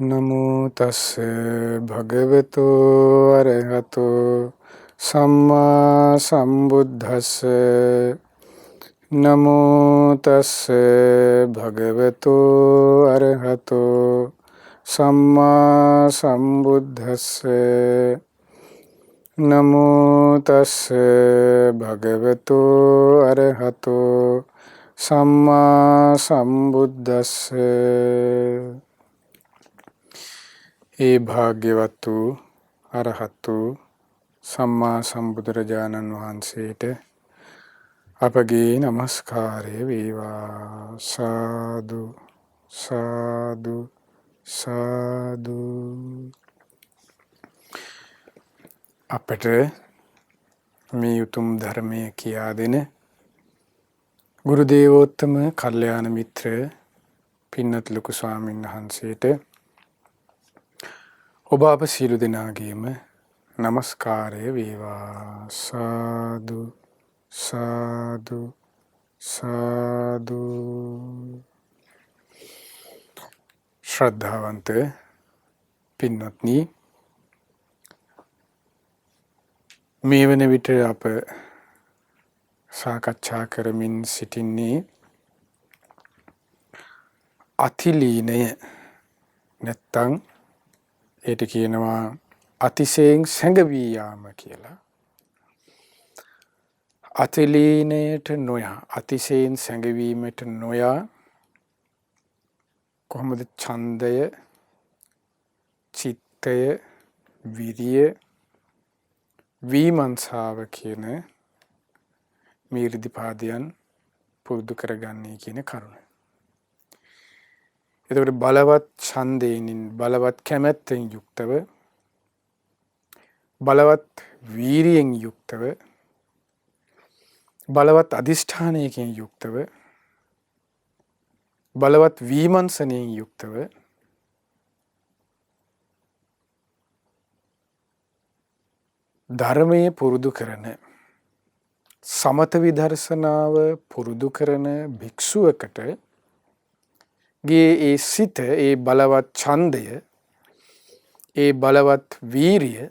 නමෝ තස්ස භගවතු අරහතෝ සම්මා සම්බුද්දස්ස නමෝ තස්ස භගවතු අරහතෝ සම්මා සම්බුද්දස්ස නමෝ තස්ස භගවතු අරහතෝ සම්මා සම්බුද්දස්ස. ඒ භාග්‍යවත් වූ අරහත් වූ සම්මා සම්බුදුරජාණන් වහන්සේට අපගේ නමස්කාරය වේවා. සාදු සාදු සාදු. අපට මේ උතුම් ධර්මය කියා දෙන ගුරු දේවෝත්තම කල්යාණ මිත්‍ර පින්වත් ලොකු ස්වාමීන් වහන්සේට ඔබ අප සියලු දෙනාගේම නමස්කාරය වේවා. සාදු සාදු සාදු. ශ්‍රද්ධාවන්ත පින්වත්නි, මේ වන විට අප සාකච්ඡා කරමින් සිටින්නේ අතිලීනය නැත්තං ඒට කියනවා අතිශයෙන් සැඟවී යාම කියලා. අතිලීනයට නොයා, අතිශයෙන් සැඟවීමට නොයා කොහොමද ඡන්දය, චිත්තය, විරිය, විමර්ශාව කියන මේ ඉර්ධිපාදයන් පුරුදු කරගන්නේ කියන කරුණ. එතකොට බලවත් ඡන්දයෙන්, බලවත් කැමැත්තෙන් යුක්තව, බලවත් වීරියෙන් යුක්තව, බලවත් අධිෂ්ඨානයකින් යුක්තව, බලවත් විමර්ශනයෙන් යුක්තව ධර්මයේ පුරුදු කරන, සමත විදර්ශනාව පුරුදු කරන භික්ෂුවකට ගේ ඒ සිත, ඒ බලවත් ඡන්දය, ඒ බලවත් වීරිය,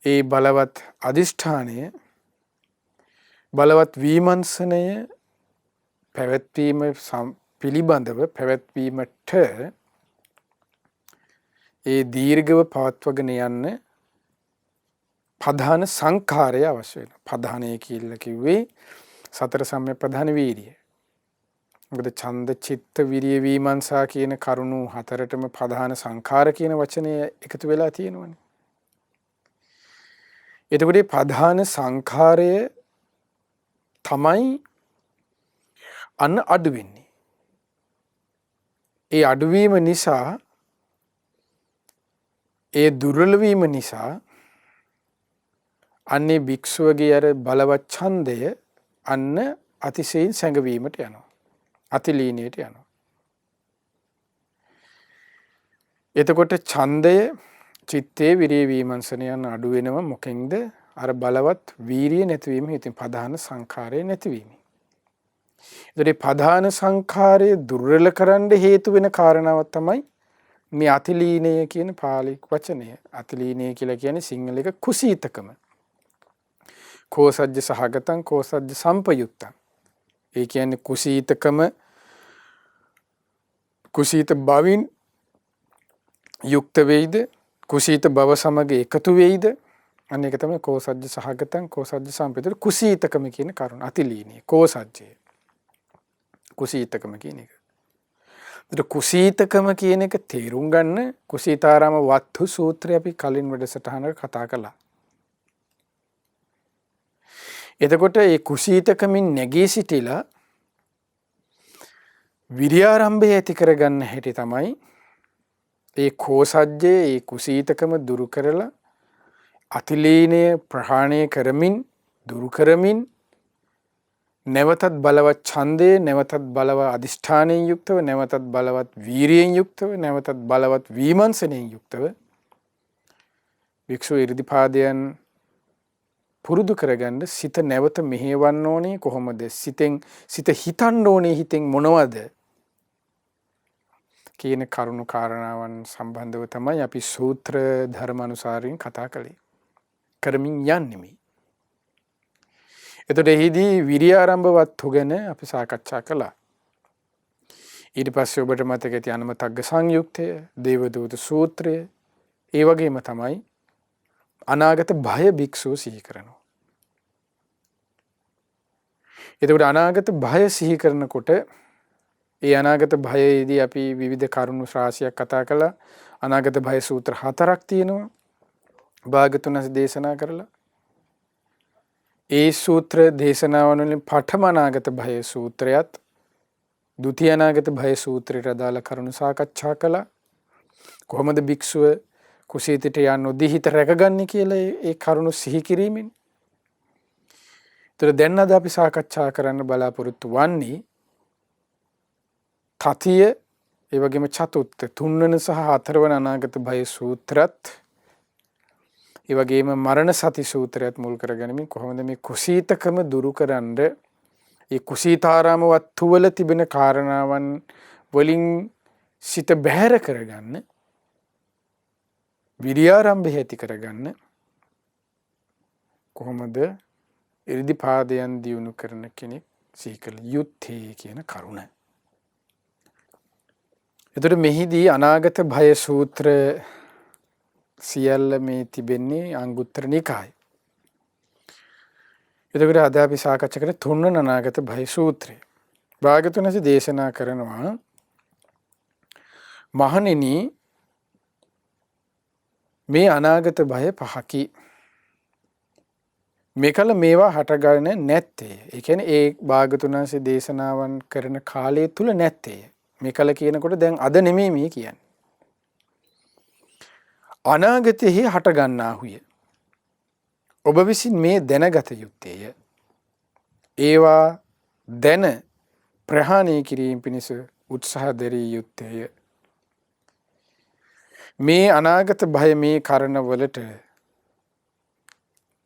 ඒ බලවත් අධිෂ්ඨානය, බලවත් විමර්ශනය පැවැත්වීම පිළිබඳව පැවැත්වීමට ඒ දීර්ඝව පවත්වගෙන යන්න ප්‍රධාන සංඛාරය අවශ්‍ය වෙනවා. ප්‍රධානය කියලා කිව්වේ සතර සම්‍යක් ප්‍රධාන වීරිය. මොකද ඡන්ද, චිත්ත, විරිය, විමර්ශා කියන කරුණු හතරටම ප්‍රධාන සංඛාර කියන වචනය එකතු වෙලා තියෙනවනේ. එතකොට මේ ප්‍රධාන සංඛාරය තමයි අන්න අඩු වෙන්නේ. ඒ අඩුවීම නිසා, ඒ දුර්වල වීම නිසා අන්නේ භික්ෂුවගේ අර බලවත් ඡන්දය අන්න අතිශයින් සැඟවීමට යනවා. අතිලීනයට යනවා. එතකොට ඡන්දය, චිත්තේ, විරිය, විමර්ශනය යන අඩු වෙනව මොකෙන්ද? අර බලවත් වීරිය නැතිවීම, ඉතින් ප්‍රධාන සංඛාරය නැතිවීම. ඒතරේ ප්‍රධාන සංඛාරය දුර්වල කරන්න හේතු වෙන කාරණාවක් තමයි මේ අතිලීනය කියන පාලි වචනය. අතිලීනය කියලා කියන්නේ සිංහල එක කුසීතකම. කෝසජ්ජ සහගතං, කෝසජ්ජ සම්පයුක්තං. ඒ කියන්නේ කුසීතකම, කුසීත බවින් යුක්ත වෙයිද, කුසීත බව සමග එකතු වෙයිද, අන්න ඒක තමයි කෝසජ්ජ සහගතං, කෝසජ්ජ සම්පයුක්තං. කුසීතකම කියන කරුණ අතිලීනය, කෝසජ්ජය, කුසීතකම කියන එක. ඒතර කුසීතකම කියන එක තේරුම් ගන්න කුසීතාරාම වත්තු සූත්‍රය අපි කලින් වැඩසටහනක කතා කළා. එතකොට මේ කුසීතකමින් නැගී සිටිලා විරියාරම්භය ඇති කරගන්න හැටි තමයි ඒ කෝසජ්ජේ, ඒ කුසීතකම දුරු කරලා අතිලීනය ප්‍රහාණය කරමින්, දුරු කරමින් නැවතත් බලවත් ඡන්දේ, නැවතත් බලවත් අධිෂ්ඨානයෙන් යුක්තව, නැවතත් බලවත් වීරියෙන් යුක්තව, නැවතත් බලවත් විමර්ශනයෙන් යුක්තව වික්ෂු ඉර්ධිපාදයන් පුරුදු කරගන්න සිත නැවත මෙහෙවන්න ඕනේ. කොහොමද? සිත හිතන්න ඕනේ. හිතෙන් මොනවද කියන කරුණු කාරණාවන් සම්බන්ධව තමයි අපි සූත්‍ර ධර්ම අනුසාරයෙන් කතා කළේ. කරමින් යන්නේ. එතකොට එහිදී විරිය ආරම්භවත් ගැන අපි සාකච්ඡා කළා. ඊට පස්සේ ඔබට මතක ඇති අනමතග්ග සංයුක්තය, දේවදූත සූත්‍රය, ඒ වගේම තමයි අනාගත භය භික්ෂුව සිහි කරනවා. එතකොට අනාගත භය සිහි කරනකොට ඒ අනාගත භයයේදී අපි විවිධ කරුණු රාශියක් කතා කළා. අනාගත භය සූත්‍ර 4ක් තියෙනවා. භාග්‍යවතුන් වහන්සේ දේශනා කරලා. ඒ සූත්‍ර දේශනාවන් වලින් පඨම අනාගත භය සූත්‍රයත්, ဒုတိ ය අනාගත භය සූත්‍රයට අදාළ කරුණු සාකච්ඡා කළා. කොහොමද භික්ෂුව කුසීතට යන්න නොදී රැකගන්නේ කියලා ඒ කරුණු සිහි කිරීමෙන්. ඒතර දැන් අද අපි සාකච්ඡා කරන්න බලාපොරොත්තු වන්නේ තතිය, ඒ වගේම චතුත්ථ, තුන්වන සහ හතරවන අනාගත භය සූත්‍රත්, ඒ වගේම මරණ සති සූත්‍රයත් මුල් කරගනිමින් කොහොමද මේ කුසීතකම දුරු කරන්න, ඒ කුසීතාරාම වත්තු වල තිබෙන කාරණාවන් වලින් සිත බැහැර කරගන්න, විරියාරම්භය ඇති කරගන්න කොහොමද ඉරිදිපාදයන් දියුණු කරන කෙනෙක් සිහි කළ යුත්තේ කියන කරුණ. එතකොට මෙහිදී අනාගත භය සූත්‍ර සියල්ල මේ තිබෙන්නේ අංගුත්තර නිකායේ. එතකොට අද අපි සාකච්ඡා කරේ තුන්වන අනාගත භය සූත්‍රය. භාග්‍යවතුන් වහන්සේ දේශනා කරනවා, මහණෙනි, මේ අනාගත භය පහකි. මේකල මේවා හටගන්නේ නැත්තේ. ඒ කියන්නේ ඒ භාග්‍යවතුන් වහන්සේ දේශනාවන් කරන කාලය තුල නැත්තේ. මේකල කියනකොට දැන් අද නෙමෙයි මේ කියන්නේ. අනාගතයේ හට ගන්නාහුය. ඔබ විසින් මේ දැනගත යුත්තේය. ඒවා දැන ප්‍රහාණය කිරීම පිණිස උත්සාහ දැරිය යුත්තේය. මේ අනාගත භය මේ කරනවලට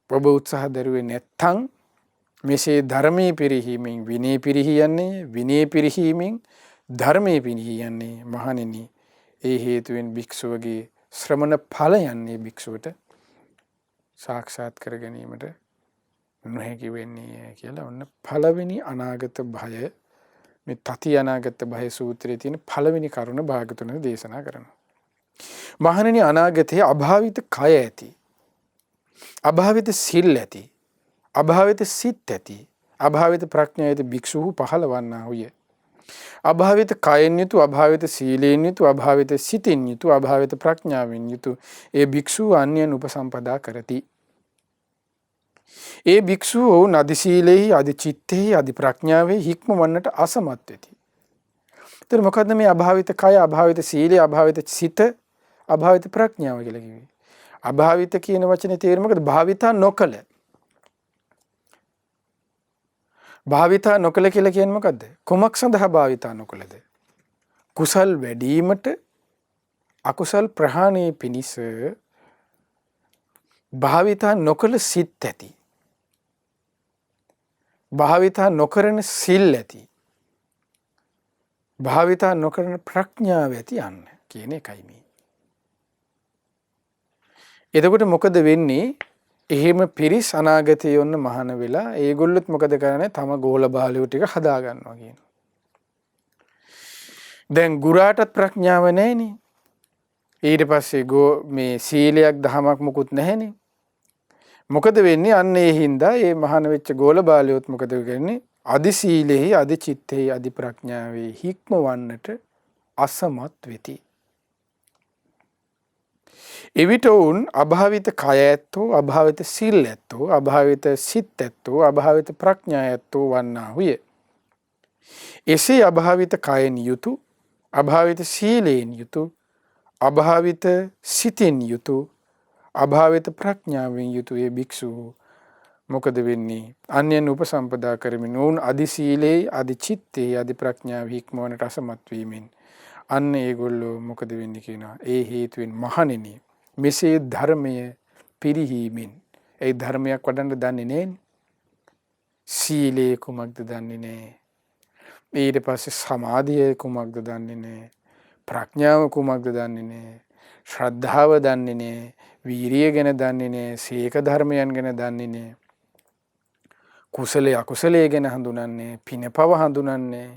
ඔබ උත්සාහ දරුවේ නැත්තම් මෙසේ ධර්මයේ පිරිහීමෙන් විනය පිරිහියන්නේ, විනය පිරිහීමෙන් ධර්මයේ පිරිහියන්නේ. මහණෙනි, ඒ හේතුවෙන් භික්ෂුවගේ ශ්‍රමණ ඵල යන්නේ භික්ෂුවට සාක්ෂාත් කර ගැනීමට නොහැකි වෙන්නේ කියලා. ඔන්න පළවෙනි අනාගත භය, මේ තති අනාගත භය සූත්‍රයේ තියෙන පළවෙනි කරුණ භාග්‍යවතුන් දේශනා කරනවා. මහණෙනි, අනාගතයේ අභාවිත කය ඇති, අභාවිත සිල් ඇති, අභාවිත සිත් ඇති, අභාවිත ප්‍රඥා ඇති භික්ෂුහු පහළවන්නාහුය. අභාවිත කයෙන් යුතු, අභාවිත සීලයෙන් යුතු, අභාවිත සිතින් යුතු, අභාවිත ප්‍රඥාවෙන් යුතු ඒ භික්ෂුව අන්‍යයන් උපසම්පදා කරති. ඒ භික්ෂුව නදි සීලෙහි, අදි චිත්තෙහි, අදි ප්‍රඥාවෙහි හික්මවන්නට අසමත් වෙති. එතන මොකද්ද මේ අභාවිත කය, අභාවිත සීලය, අභාවිත සිත, අභාවිත ප්‍රඥාව කියලා කිව්වේ? අභාවිත කියන වචනේ තේරුම මොකද? භාවිතා නොකල. භාවිතා නොකල කියලා කියන්නේ මොකද්ද? කුමක් සඳහා භාවිතා නොකලද? කුසල් වැඩිවීමට, අකුසල් ප්‍රහාණය පිණිස භාවිතා නොකල සිත් ඇති, භාවිතා නොකරන සිල් ඇති, භාවිතා නොකරන ප්‍රඥාව ඇති යන්න කියන එකයි මේ. එතකොට මොකද වෙන්නේ? එහෙම පිරිස් අනාගතයේ ඔන්න මහාන වෙලා ඒගොල්ලොත් මොකද කරන්නේ? තම ගෝල බාලයෝ ටික හදා ගන්නවා කියන. දැන් ගුරාටත් ප්‍රඥාව නැහැනේ. ඊට පස්සේ මේ සීලයක් දහමක් මුකුත් නැහැනේ. මොකද වෙන්නේ? අන්න ඒ හින්දා ඒ මහාන වෙච්ච ගෝල බාලයෝත් මොකද කරන්නේ? අදි සීලෙහි, අදි චිත්තෙහි, අදි ප්‍රඥාවේ හික්මවන්නට අසමත් වෙති. එවිට වුන් අභාවිත කය ඇත්තෝ, අභාවිත සීල ඇත්තෝ, අභාවිත සිත් ඇත්තෝ, අභාවිත ප්‍රඥා ඇත්තෝ වන්නාහුය. එසේ අභාවිත කයෙන් යුතු, අභාවිත සීලයෙන් යුතු, අභාවිත සිතින් යුතු, අභාවිත ප්‍රඥාවෙන් යුතු ඒ භික්ෂුව මොකද වෙන්නේ? අන්‍යයන් උපසම්පදා කරමින් ඔවුන් අදි සීලේ, අදි චිත්තේ, අදි ප්‍රඥාව හික්මවන්නට අසමත් වීමෙන් අන්න ඒගොල්ලෝ මොකද වෙන්නේ කියනවා? ඒ හේතුවෙන් මහණෙනි, මෙසේ ධර්මය පිරිහීමෙන්, ඒ ධර්මයක් වඩන්න දන්නේ නැහැ. සීලේ කුමක්ද දන්නේ නැහැ. ඊට පස්සේ සමාධිය කුමක්ද දන්නේ නැහැ. ප්‍රඥාව කුමක්ද දන්නේ නැහැ. ශ්‍රද්ධාව දන්නේ නැහැ. වීරිය ගැන දන්නේ නැහැ. සීක ධර්මයන් ගැන දන්නේ නැහැ. කුසලයේ අකුසලයේ ගැන හඳුනන්නේ, පිනපව හඳුනන්නේ,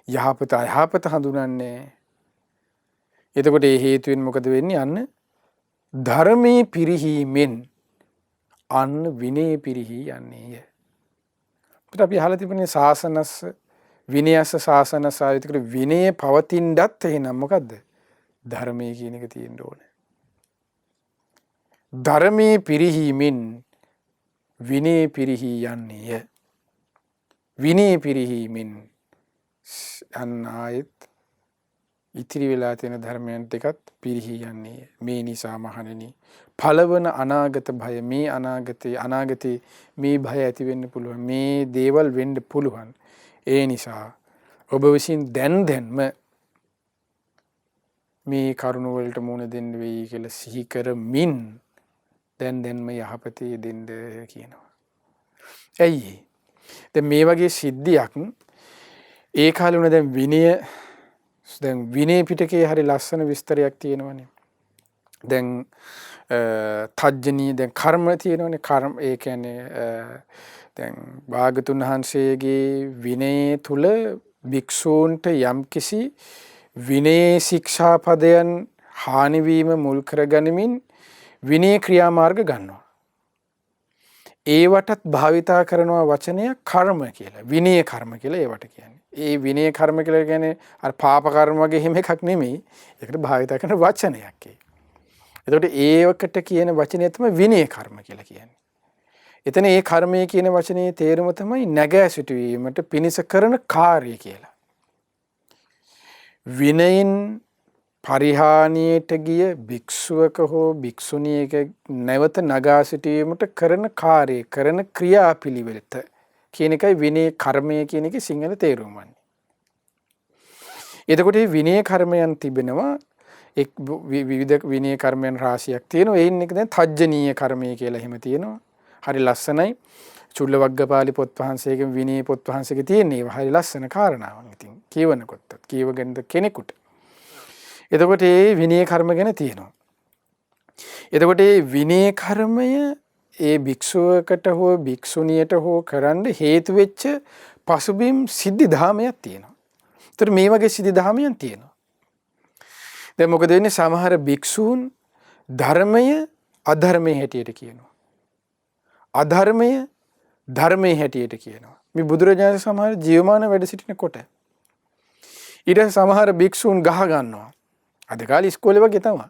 යහපත අයහපත හඳුනන්නේ. එතකොට මේ හේතුවෙන් මොකද වෙන්නේ? අන්න ධර්මයේ පිරිහීමෙන් අන්න විනය පිරිහී යන්නේය. අපිට අපි අහලා තිබුණේ සාසනස්ස විනයස්ස සාසනස්ස ආයතන විනය පවතින්නත් එහෙනම් මොකද්ද? ධර්මයේ කියන එක තියෙන්න ඕනේ. ධර්මයේ පිරිහීමෙන් විනය පිරිහී යන්නේය. විනය පිරිහීමෙන් අන්න ආයත් ඉතිරි වෙලා තියෙන ධර්මයන් ටිකත් පිරිහී යන්නේ. මේ නිසා මහණෙනි පළවන අනාගත භය, මේ අනාගතේ මේ භය ඇති වෙන්න පුළුවන්. මේ දේවල් වෙන්න පුළුවන්. ඒ නිසා ඔබ විසින් දැන්ම මේ කරුණ වලට මුහුණ දෙන්න වෙයි කියලා සිහි කරමින් දැන්ම යහපතේ දෙන්න කියනවා. ඇයි? දැන් මේ වගේ සිද්ධියක් ඒ කාලේ වුණ දැන් විනය පිටකේ හරි ලස්සන විස්තරයක් තියෙනවනේ. දැන් තජ්ජනී දැන් කර්ම තියෙනවනේ. කර්ම ඒ කියන්නේ දැන් භාගතුන් වහන්සේගේ විනය තුල භික්ෂූන්ට යම්කිසි විනය ශික්ෂාපදයන් හානි වීම මුල් කරගනිමින් විනය ක්‍රියාමාර්ග ගන්නවා. ඒවටත් භාවිතා කරනවා වචනය කර්ම කියලා. විනය කර්ම කියලා ඒවට කියන්නේ. ඒ විනය කර්ම කියලා කියන්නේ අර පාප කර්ම වගේ හැම එකක් නෙමෙයි. ඒකට භාවිතා කරන වචනයක් ඒ. එතකොට ඒවකට කියන වචනය තමයි විනය කර්ම කියලා කියන්නේ. එතන ඒ කර්මය කියන වචනේ තේරුම තමයි නැගෑ සිටුවීමට පිණිස කරන කාර්ය කියලා. විනයෙන් පරිහානියට ගිය භික්ෂුවක හෝ භික්ෂුණියක නැවත නගා සිටීමට කරන කාර්ය කරන ක්‍රියාපිළිවෙලට කියන එකයි විනය කර්මය කියන එකේ සිංහල තේරුම වන්නේ. එතකොට මේ විනය කර්මයන් තිබෙනවා එක් විවිධ විනය කර්මයන් රාශියක් තියෙනවා. ඒයින් එක දැන් තජ්ජනීය කර්මය කියලා එහෙම තියෙනවා. හරි ලස්සනයි. චුල්ලවග්ගපාලි පොත් වහන්සේගේ විනය පොත් වහන්සේගේ තියෙන ඒවා හරි ලස්සන කාරණාවක්. ඉතින් කියවනකොත් කියවගෙන කෙනෙකුට එතකොට මේ විනය කර්ම ගැන තියෙනවා. එතකොට මේ විනය කර්මය ඒ භික්ෂුවකට හෝ භික්ෂුණියට හෝ කරන්න හේතු වෙච්ච පසුබිම් සිද්ධි ධාමයක් තියෙනවා. ඒතර මේ වගේ සිද්ධි ධාමයන් තියෙනවා. දැන් මොකද වෙන්නේ? සමහර භික්ෂූන් ධර්මය අධර්මයේ හැටියට කියනවා. අධර්මය ධර්මයේ හැටියට කියනවා. මේ බුදුරජාණන් සමහර ජීවමාන වැඩ සිටින කොට ඊට සමහර භික්ෂූන් ගහ ගන්නවා. අද කාලේ ඉස්කෝලේ වගේ තමයි.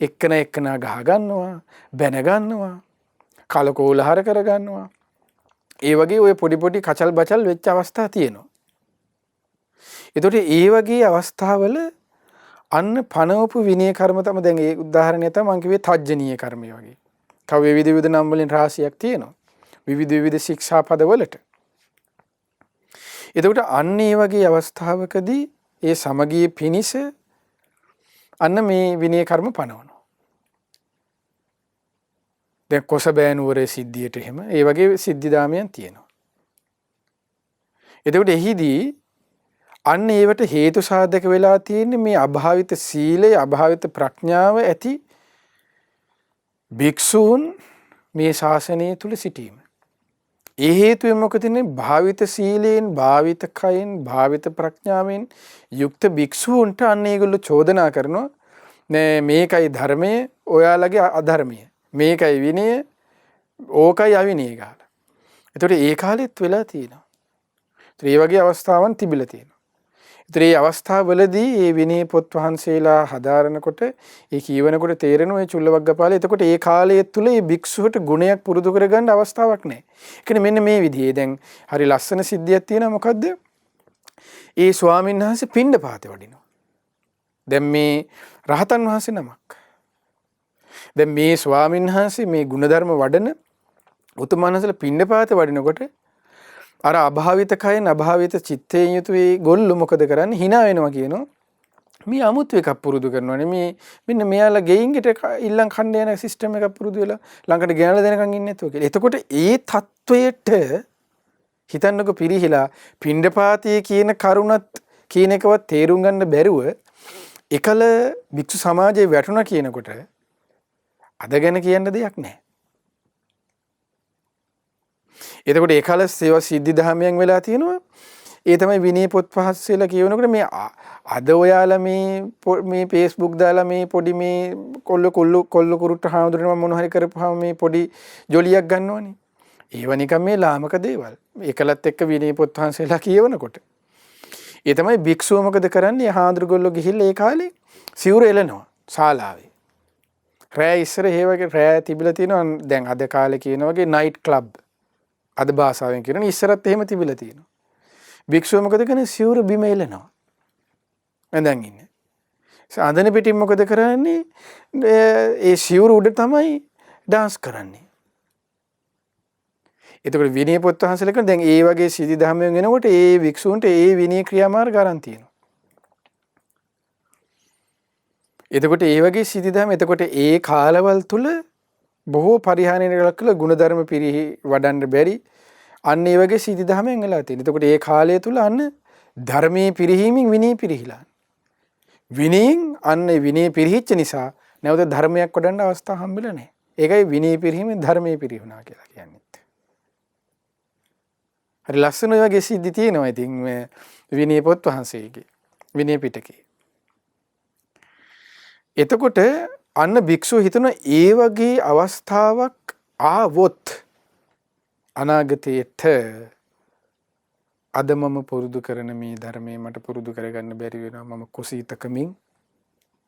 එක්කෙනා ගහ ගන්නවා, බැන ගන්නවා, කලකෝලහර කර ගන්නවා. ඒ වගේ ඔය පොඩි කචල් බචල් වෙච්ච අවස්ථා තියෙනවා. ඒතකොට ඒ වගේ අවස්ථාවල අන්න පනවපු විනය කර්ම තමයි දැන් ඒ උදාහරණය තමයි මම කිව්වේ තජ්ජනීය කර්මය වගේ. තව විවිධ නම් වලින් රාශියක් තියෙනවා. විවිධ ශික්ෂා පදවලට. එතකොට අන්න ඒ වගේ අවස්ථාවකදී ඒ සමගිය පිනිස අන්න මේ විනය කර්ම පනවනවා. දැන් කොසබෑනුවර සිද්ධියට එහෙම ඒ වගේ සිද්ධි දාමයන් තියෙනවා. එතකොට එහිදී අන්න ඒවට හේතු සාධක වෙලා තියෙන්නේ මේ අභාවිත සීලය, අභාවිත ප්‍රඥාව ඇති භික්ෂූන් මේ ශාසනය තුල සිටීම. ඒ හේතුවෙන් මොකද වෙන්නේ? භාවිත සීලයෙන්, භාවිත කයෙන්, භාවිත ප්‍රඥාවෙන් යුක්ත භික්ෂූන්ට අන්න ඒගොල්ලෝ චෝදනා කරනවා නෑ මේකයි ධර්මය, ඔයාලගේ අධර්මය. මේකයි විනය, ඕකයි අවිනය කියලා. ඒතකොට ඒ කාලෙත් වෙලා තියෙනවා. ඒ වගේ අවස්ථාවන් තිබිලා තියෙනවා. ඒතර මේ අවස්ථාවවලදී මේ විනය පොත් වහන්සේලා හදාරනකොට ඒ කියවනකොට තේරෙනවා මේ චුල්ලවග්ගපාලේ. එතකොට ඒ කාලය තුල මේ භික්ෂුවට ගුණයක් පුරුදු කරගන්න අවස්ථාවක් නැහැ. ඒ කියන්නේ මෙන්න මේ විදිහේ දැන් හරි ලස්සන සිද්ධියක් තියෙනවා. මොකද්ද? ඒ ස්වාමීන් වහන්සේ පිණ්ඩපාතේ වඩිනවා. දැන් මේ රහතන් වහන්සේ නමක්. දැන් මේ ස්වාමීන් වහන්සේ මේ ගුණධර්ම වඩන උතුමන්වහන්සේලා පිණ්ඩපාතේ වඩිනකොට අර අභාවිත කයෙන් අභාවිත චිත්තයෙන් යුතු ඒ ගොල්ලෝ මොකද කරන්නේ? hina වෙනවා කියනවා. මේ අමුතු එකක් පුරුදු කරනවා නේ. මෙන්න මෙයාලා ගෙයින්ගෙට ඉල්ලන් කන්න යන සිස්ටම් එකක් පුරුදු වෙලා ළඟට ගෙනලා දෙනකන් ඉන්නේ නැතුව කියලා. එතකොට ඒ தത്വයට හිතන්නකො පිරිහිලා පිණ්ඩපාතයේ කියන කරුණත් කියන එකවත් තේරුම් ගන්න බැරුව එකල භික්ෂු සමාජයේ වැටුණා කියනකොට අද ගැන කියන්න දෙයක් නැහැ. එතකොට එකල සේවා සිද්ධි දහමයන් වෙලා තියෙනවා. ඒ තමයි විනය පොත් පහස්සෙලා කියනකොට මේ අද ඔයාලා මේ Facebook දාලා මේ පොඩි මේ කොල්ල කුරුට්ට හාමුදුරනේ මොන හරි කරපුවාම මේ පොඩි ජොලියක් ගන්නවනේ. ඒව නිකන් මේ ලාමක දේවල්. එකලත් එක්ක විනය පොත් වහන්සේලා කියවනකොට. ඒ තමයි භික්ෂුව මොකද කරන්නේ? හාමුදුරුවෝ ගිහිල්ලා ඒ කාලේ සිවුර එලනවා ශාලාවේ. රෑ ඉස්සර ඒ වගේ රෑ තිබිලා තියෙනවා. දැන් අද කාලේ කියන වගේ නයිට් ක්ලබ්. අද භාෂාවෙන් කියනවා ඉස්සරත් එහෙම තිබිලා තියෙනවා. භික්ෂුව මොකද කරන්නේ? සිවුර බිම එලනවා. දැන් ඉන්නේ. අඳන පිටින් මොකද කරන්නේ? ඒ සිවුර උඩ තමයි ඩාන්ස් කරන්නේ. එතකොට විනය පොත් වහන්සේලා කියන දැන් ඒ වගේ සිද්ධි ධර්මයෙන් එනකොට ඒ වික්ෂුන්ට ඒ විනය ක්‍රියාමාර්ග ගන්න තියෙනවා. එතකොට ඒ වගේ සිද්ධි ධර්ම එතකොට ඒ කාලවල තුල බොහෝ පරිහානියකට කළ ගුණධර්ම පිරිහි වඩන්න බැරි අන්න ඒ වගේ සිද්ධි ධර්මයෙන් වෙලා තියෙනවා. එතකොට ඒ කාලය තුල අන්න ධර්මයේ පිරිහීමෙන් විනය පිරිහිලා. විනයෙන් අන්න විනය පිරිහිච්ච නිසා නැවත ධර්මයක් වඩන්න අවස්ථාවක් හම්බෙලා නැහැ. ඒකයි විනය පිරිහීමෙන් ධර්මයේ පිරිහුණා කියලා කියන්නේ. හරි ලස්සන වගේ සිද්ධි තියෙනවා ඉතින් මේ විනය පොත් වහන්සේගේ විනය පිටකේ. එතකොට අන්න භික්ෂුව හිතන ඒ වගේ අවස්ථාවක් ආවොත් අනාගතයේට අද මම පුරුදු කරන මේ ධර්මයේ මට පුරුදු කරගන්න බැරි වෙනවා මම කුසීතකමින්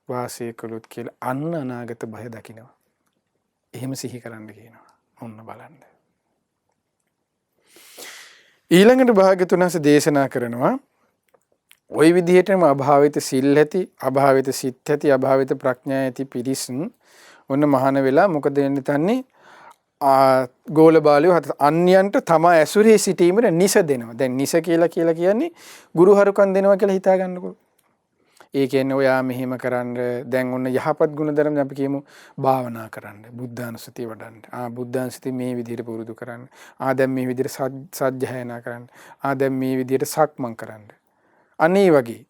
වාසය කළොත් කියලා අන්න අනාගත භය දකිනවා. එහෙම සිහි කරන්න කියනවා. ඔන්න බලන්න. ඊළඟට භාග්‍යවතුන් වහන්සේ දේශනා කරනවා ওই විදිහටම අභාවිත සිල් ඇති, අභාවිත සිත් ඇති, අභාවිත ප්‍රඥා ඇති පිරිස් ඔන්න මහාන වෙලා මොකද වෙන්නේ තන්නේ ගෝල බාලියෝ අන්‍යයන්ට තමා ඇසුරේ සිටීමට නිස දෙනවා. දැන් නිස කියලා කියන්නේ ගුරු හරුකම් දෙනවා කියලා හිතා ගන්නකො. ඒ කියන්නේ ඔයා මෙහෙම කරන්න දැන් ඔන්න යහපත් ගුණධර්ම අපි කියමු භාවනා කරන්න බුද්ධානුස්සතිය වඩන්න බුද්ධානුස්සතිය මේ විදිහට පුරුදු කරන්න දැන් මේ විදිහට සජ්ජායනා කරන්න දැන් මේ විදිහට සක්මන් කරන්න අනේ වගේ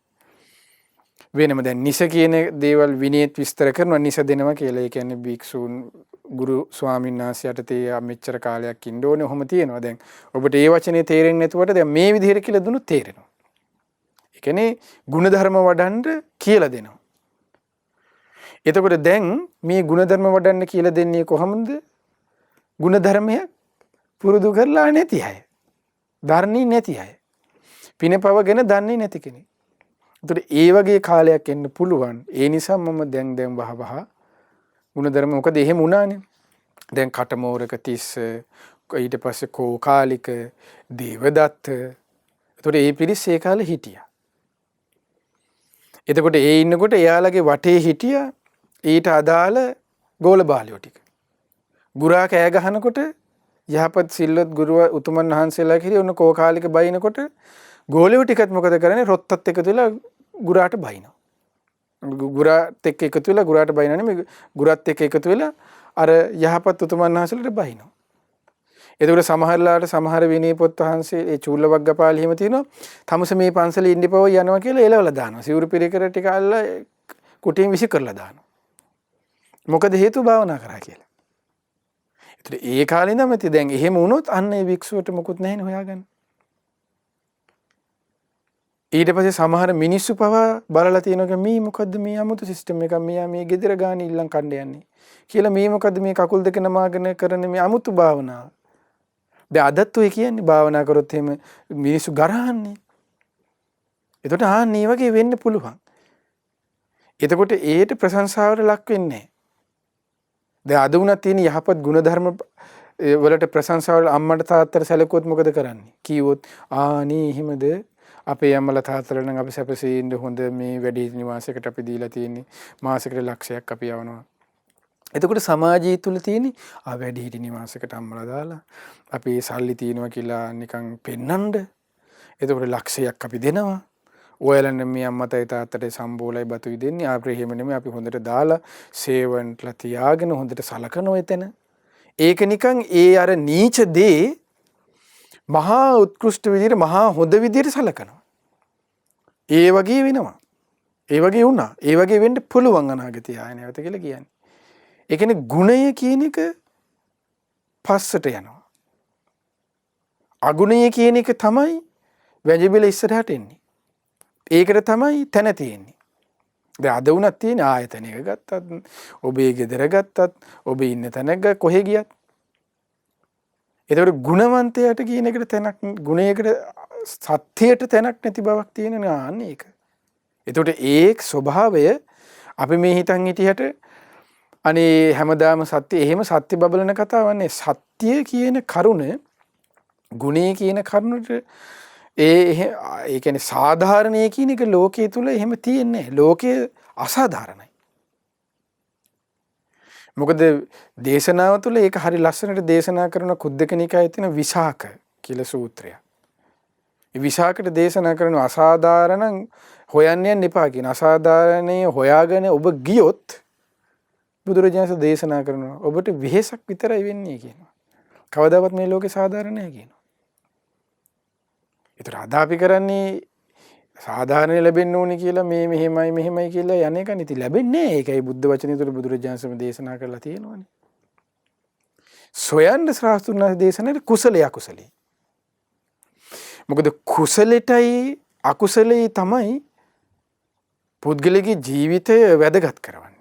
වෙනම දැන් නිස කියන දේවල් විනයත් විස්තර කරනවා නිස දෙනවා කියලා. ඒ කියන්නේ භික්ෂුන් ගුරු ස්වාමීන් වහන්සේට තේ මෙච්චර කාලයක් ඉන්න ඕනේ ඔහොම තියෙනවා. දැන් ඔබට ඒ වචනේ තේරෙන්නේ නැතුවට දැන් මේ විදිහට කියලා දුන්නොත් තේරෙනවා. ඒ කියන්නේ ගුණධර්ම වඩන්න කියලා දෙනවා. එතකොට දැන් මේ ගුණධර්ම වඩන්න කියලා දෙන්නේ කොහොමද? ගුණධර්මය පුරුදු කරලා නැති අය. ධර්ණී නැති අය. පිනපව ගැන දන්නේ නැති කෙනෙක්. එතකොට ඒ වගේ කාලයක් එන්න පුළුවන්. ඒ නිසා මම දැන් වහවහ ගුණධර්ම මොකද එහෙම වුණානේ. දැන් කටමෝරක තිස්ස ඊට පස්සේ කෝකාලික දේවදත්ත. එතකොට ඒ පිරිස් ඒ කාලේ හිටියා. එතකොට ඒ ඉන්නකොට එයාලගේ වටේ හිටියා ඊට අදාළ ගෝල බාලියෝ ටික. ගුරා කෑ ගහනකොට යහපත් සිල්වත් ගුරු උතුමන් වහන්සේලා කිරි ඔන්න කෝකාලික බයිනකොට ගෝලියෝ ටිකත් මොකද කරන්නේ? රොත්තත් එකතු වෙලා ගුරාට බයිනවා. ගුරාත් එක්ක එකතු වෙලා ගුරාට බයිනා නෙමෙයි ගුරාත් එක්ක එකතු වෙලා අර යහපත් උතුමන් වහන්සේලාට බයිනවා. එතකොට සමහරලාට සමහර විනය පොත් වහන්සේ ඒ චූලවග්ගපාලි හිම තියෙනවා. තමස මේ පන්සලේ ඉඳිපව යනවා කියලා එලවලා දානවා. සිවුරු පිරිකර ටික අල්ලලා කුටියෙන් විසි කරලා දානවා. මොකද හේතුව භාවනා කරා කියලා. ඒතර ඒ කාලේ ඉඳන්ම දැන් එහෙම වුණොත් අන්න ඒ වික්ෂුවට මොකුත් නැහෙනේ හොයාගන්න. ඊට පස්සේ සමහර මිනිස්සු පවා බලලා තියෙනවා මේ මොකද්ද මේ 아무තු සිස්ටම් එකක් මේ ගෙදර ගාන ඉල්ලන් කණ්ඩ යන්නේ කියලා මේ මොකද්ද මේ කකුල් දෙක නමාගෙන කරන මේ 아무තු භාවනාව. දැන් අදත් ඔය කියන්නේ භාවනා කරොත් එහෙම මිනිස්සු ගරහන්නේ. එතකොට මේ වගේ වෙන්න පුළුවන්. එතකොට ඒට ප්‍රශංසාවට ලක් වෙන්නේ නැහැ. දැන් අද උනත් තියෙන යහපත් ගුණධර්ම වලට ප්‍රශංසාවට අම්මට තාත්තට සැලකුවොත් මොකද කරන්නේ? කීවොත් නේ එහෙමද අපේ අම්මලා තාත්තලා නම් අපි සැපසේ ඉන්න හොඳ මේ වැඩි නිවාසයකට අපි දීලා තියෙන්නේ මාසෙකට ලක්ෂයක් අපි යවනවා. එතකොට සමාජය තුල තියෙන වැඩි හිටි නිවාසයකට අම්මලා දාලා අපි සල්ලි තියනවා කියලා නිකන් පෙන්නන්න. එතකොට ලක්ෂයක් අපි දෙනවා. ඔයාලන් මේ අම්මතයි තාත්තටයි සම්බෝලයි බතුයි දෙන්නේ. ආප්‍රේහෙම නෙමෙයි අපි හොඳට දාලා සේවන්ටලා තියාගෙන හොඳට සලකනවා එතන. ඒක නිකන් ඒ අර නීච දේ මහා උත්කෘෂ්ඨ විදිහට මහා හොඳ විදිහට සලකනවා. ඒ වගේ වෙනවා. ඒ වගේ වුණා. ඒ වගේ වෙන්න පුළුවන් අනාගතය ආය නැවත කියලා කියන්නේ. ඒ කියන්නේ ගුණය කියන එක පස්සට යනවා. අගුණය කියන එක තමයි වැජිබිල ඉස්සරහට එන්නේ. ඒකට තමයි තැන තියෙන්නේ. දැන් අද වුණත් තියෙන ආයතනයක ගත්තත්, ඔබේ ගෙදර ගත්තත්, ඔබ ඉන්න තැනක කොහෙ ගියත්. ඒතකොට ගුණවන්තයාට කියන එකට තැනක්, ගුණයකට සත්‍යයට තැනක් නැති බවක් තියෙන නාන්න ඒක. ඒතකොට ඒ ස්වභාවය අපි මේ හිතන් හිටියට අනේ හැමදාම සත්‍ය, එහෙම සත්‍ය බබලන කතාවක් නේ. සත්‍ය කියන කරුණ, ගුණය කියන කරුණට ඒ කියන්නේ සාධාරණය කියන එක ලෝකයේ තුල එහෙම තියෙන්නේ නැහැ. ලෝකයේ අසාධාරණයි. මොකද දේශනාව තුළ ඒක හරි ලස්සනට දේශනා කරන කුද්දක නිකායේ තියෙන විසාක කියලා සූත්‍රය. ඒ විසාකට දේශනා කරන අසාධාරණ හොයන්න යන්න එපා කියන. අසාධාරණේ හොයාගෙන ඔබ ගියොත් බුදුරජාණන් දේශනා කරනවා ඔබට වෙහෙසක් විතරයි වෙන්නේ කියනවා. කවදාවත් මේ ලෝකේ සාධාරණ නැහැ කියනවා. ඒතර අද අපි කරන්නේ සාධාරණ ලැබෙන්න ඕනේ කියලා මේ මෙහෙමයි කියලා යන්නේ කන් ඉතින් ලැබෙන්නේ නැහැ. ඒකයි බුද්ධ වචනේ තුළ බුදුරජාණන් දේශනා කරලා තියෙනවානේ. සොයන්න ශාස්ත්‍රුන් දේශනාවේ කුසලයේ අකුසලයේ. මොකද කුසලෙටයි අකුසලෙයි තමයි පුද්ගලගේ ජීවිතය වැදගත් කරවන්නේ.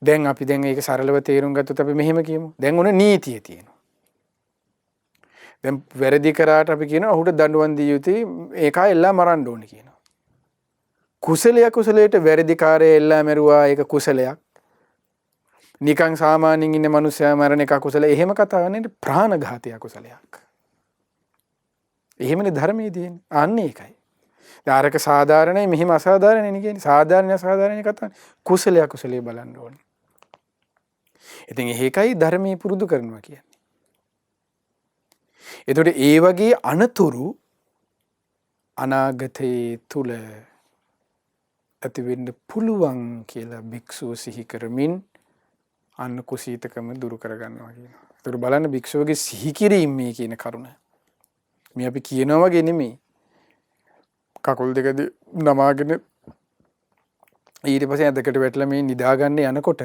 දැන් අපි ඒක සරලව තේරුම් ගත්තොත් අපි මෙහෙම කියමු. දැන් උන නීතිය තියෙනවා. දැන් වැරදි කරාට අපි කියනවා ඔහුට දඬුවම් දිය යුතුයි, ඒකයි එල්ලා මරන්න ඕනේ කියනවා. කුසලයේ කුසලයට වැරදිකාරය එල්ලා මරුවා, ඒක කුසලයක්. නිකන් සාමාන්‍යයෙන් ඉන්න මිනිස්සයා මරණ එක කුසල. එහෙම කතාවක් නෙවෙයි, ප්‍රාණඝාතය කුසලයක්. එහෙමනේ ධර්මයේ තියෙන්නේ. අන්න ඒකයි. දාරක සාධාරණයි, මෙහිම අසාධාරණයි නේ කියන්නේ. සාධාරණ අසාධාරණ කතාවක්. කුසලයේ කුසලයේ බලන්න ඕනේ. ඉතින් ඒකයි ධර්මයේ පුරුදු කරනවා කියන්නේ. එතකොට ඒ වගේ අනතුරු අනාගතයේ තුල ඇති වෙන්න පුළුවන් කියලා භික්ෂුව සිහි කරමින් අන්න කුසීතකම දුරු කරගන්නවා කියනවා. එතකොට බලන්න භික්ෂුවගේ සිහි කිරීම මේ කියන කරුණ. මේ අපි කියනවා වගේ නෙමෙයි. කකුල් දෙක නමාගෙන ඊට පස්සේ ඇදකට වැටලා මේ නිදාගන්න යනකොට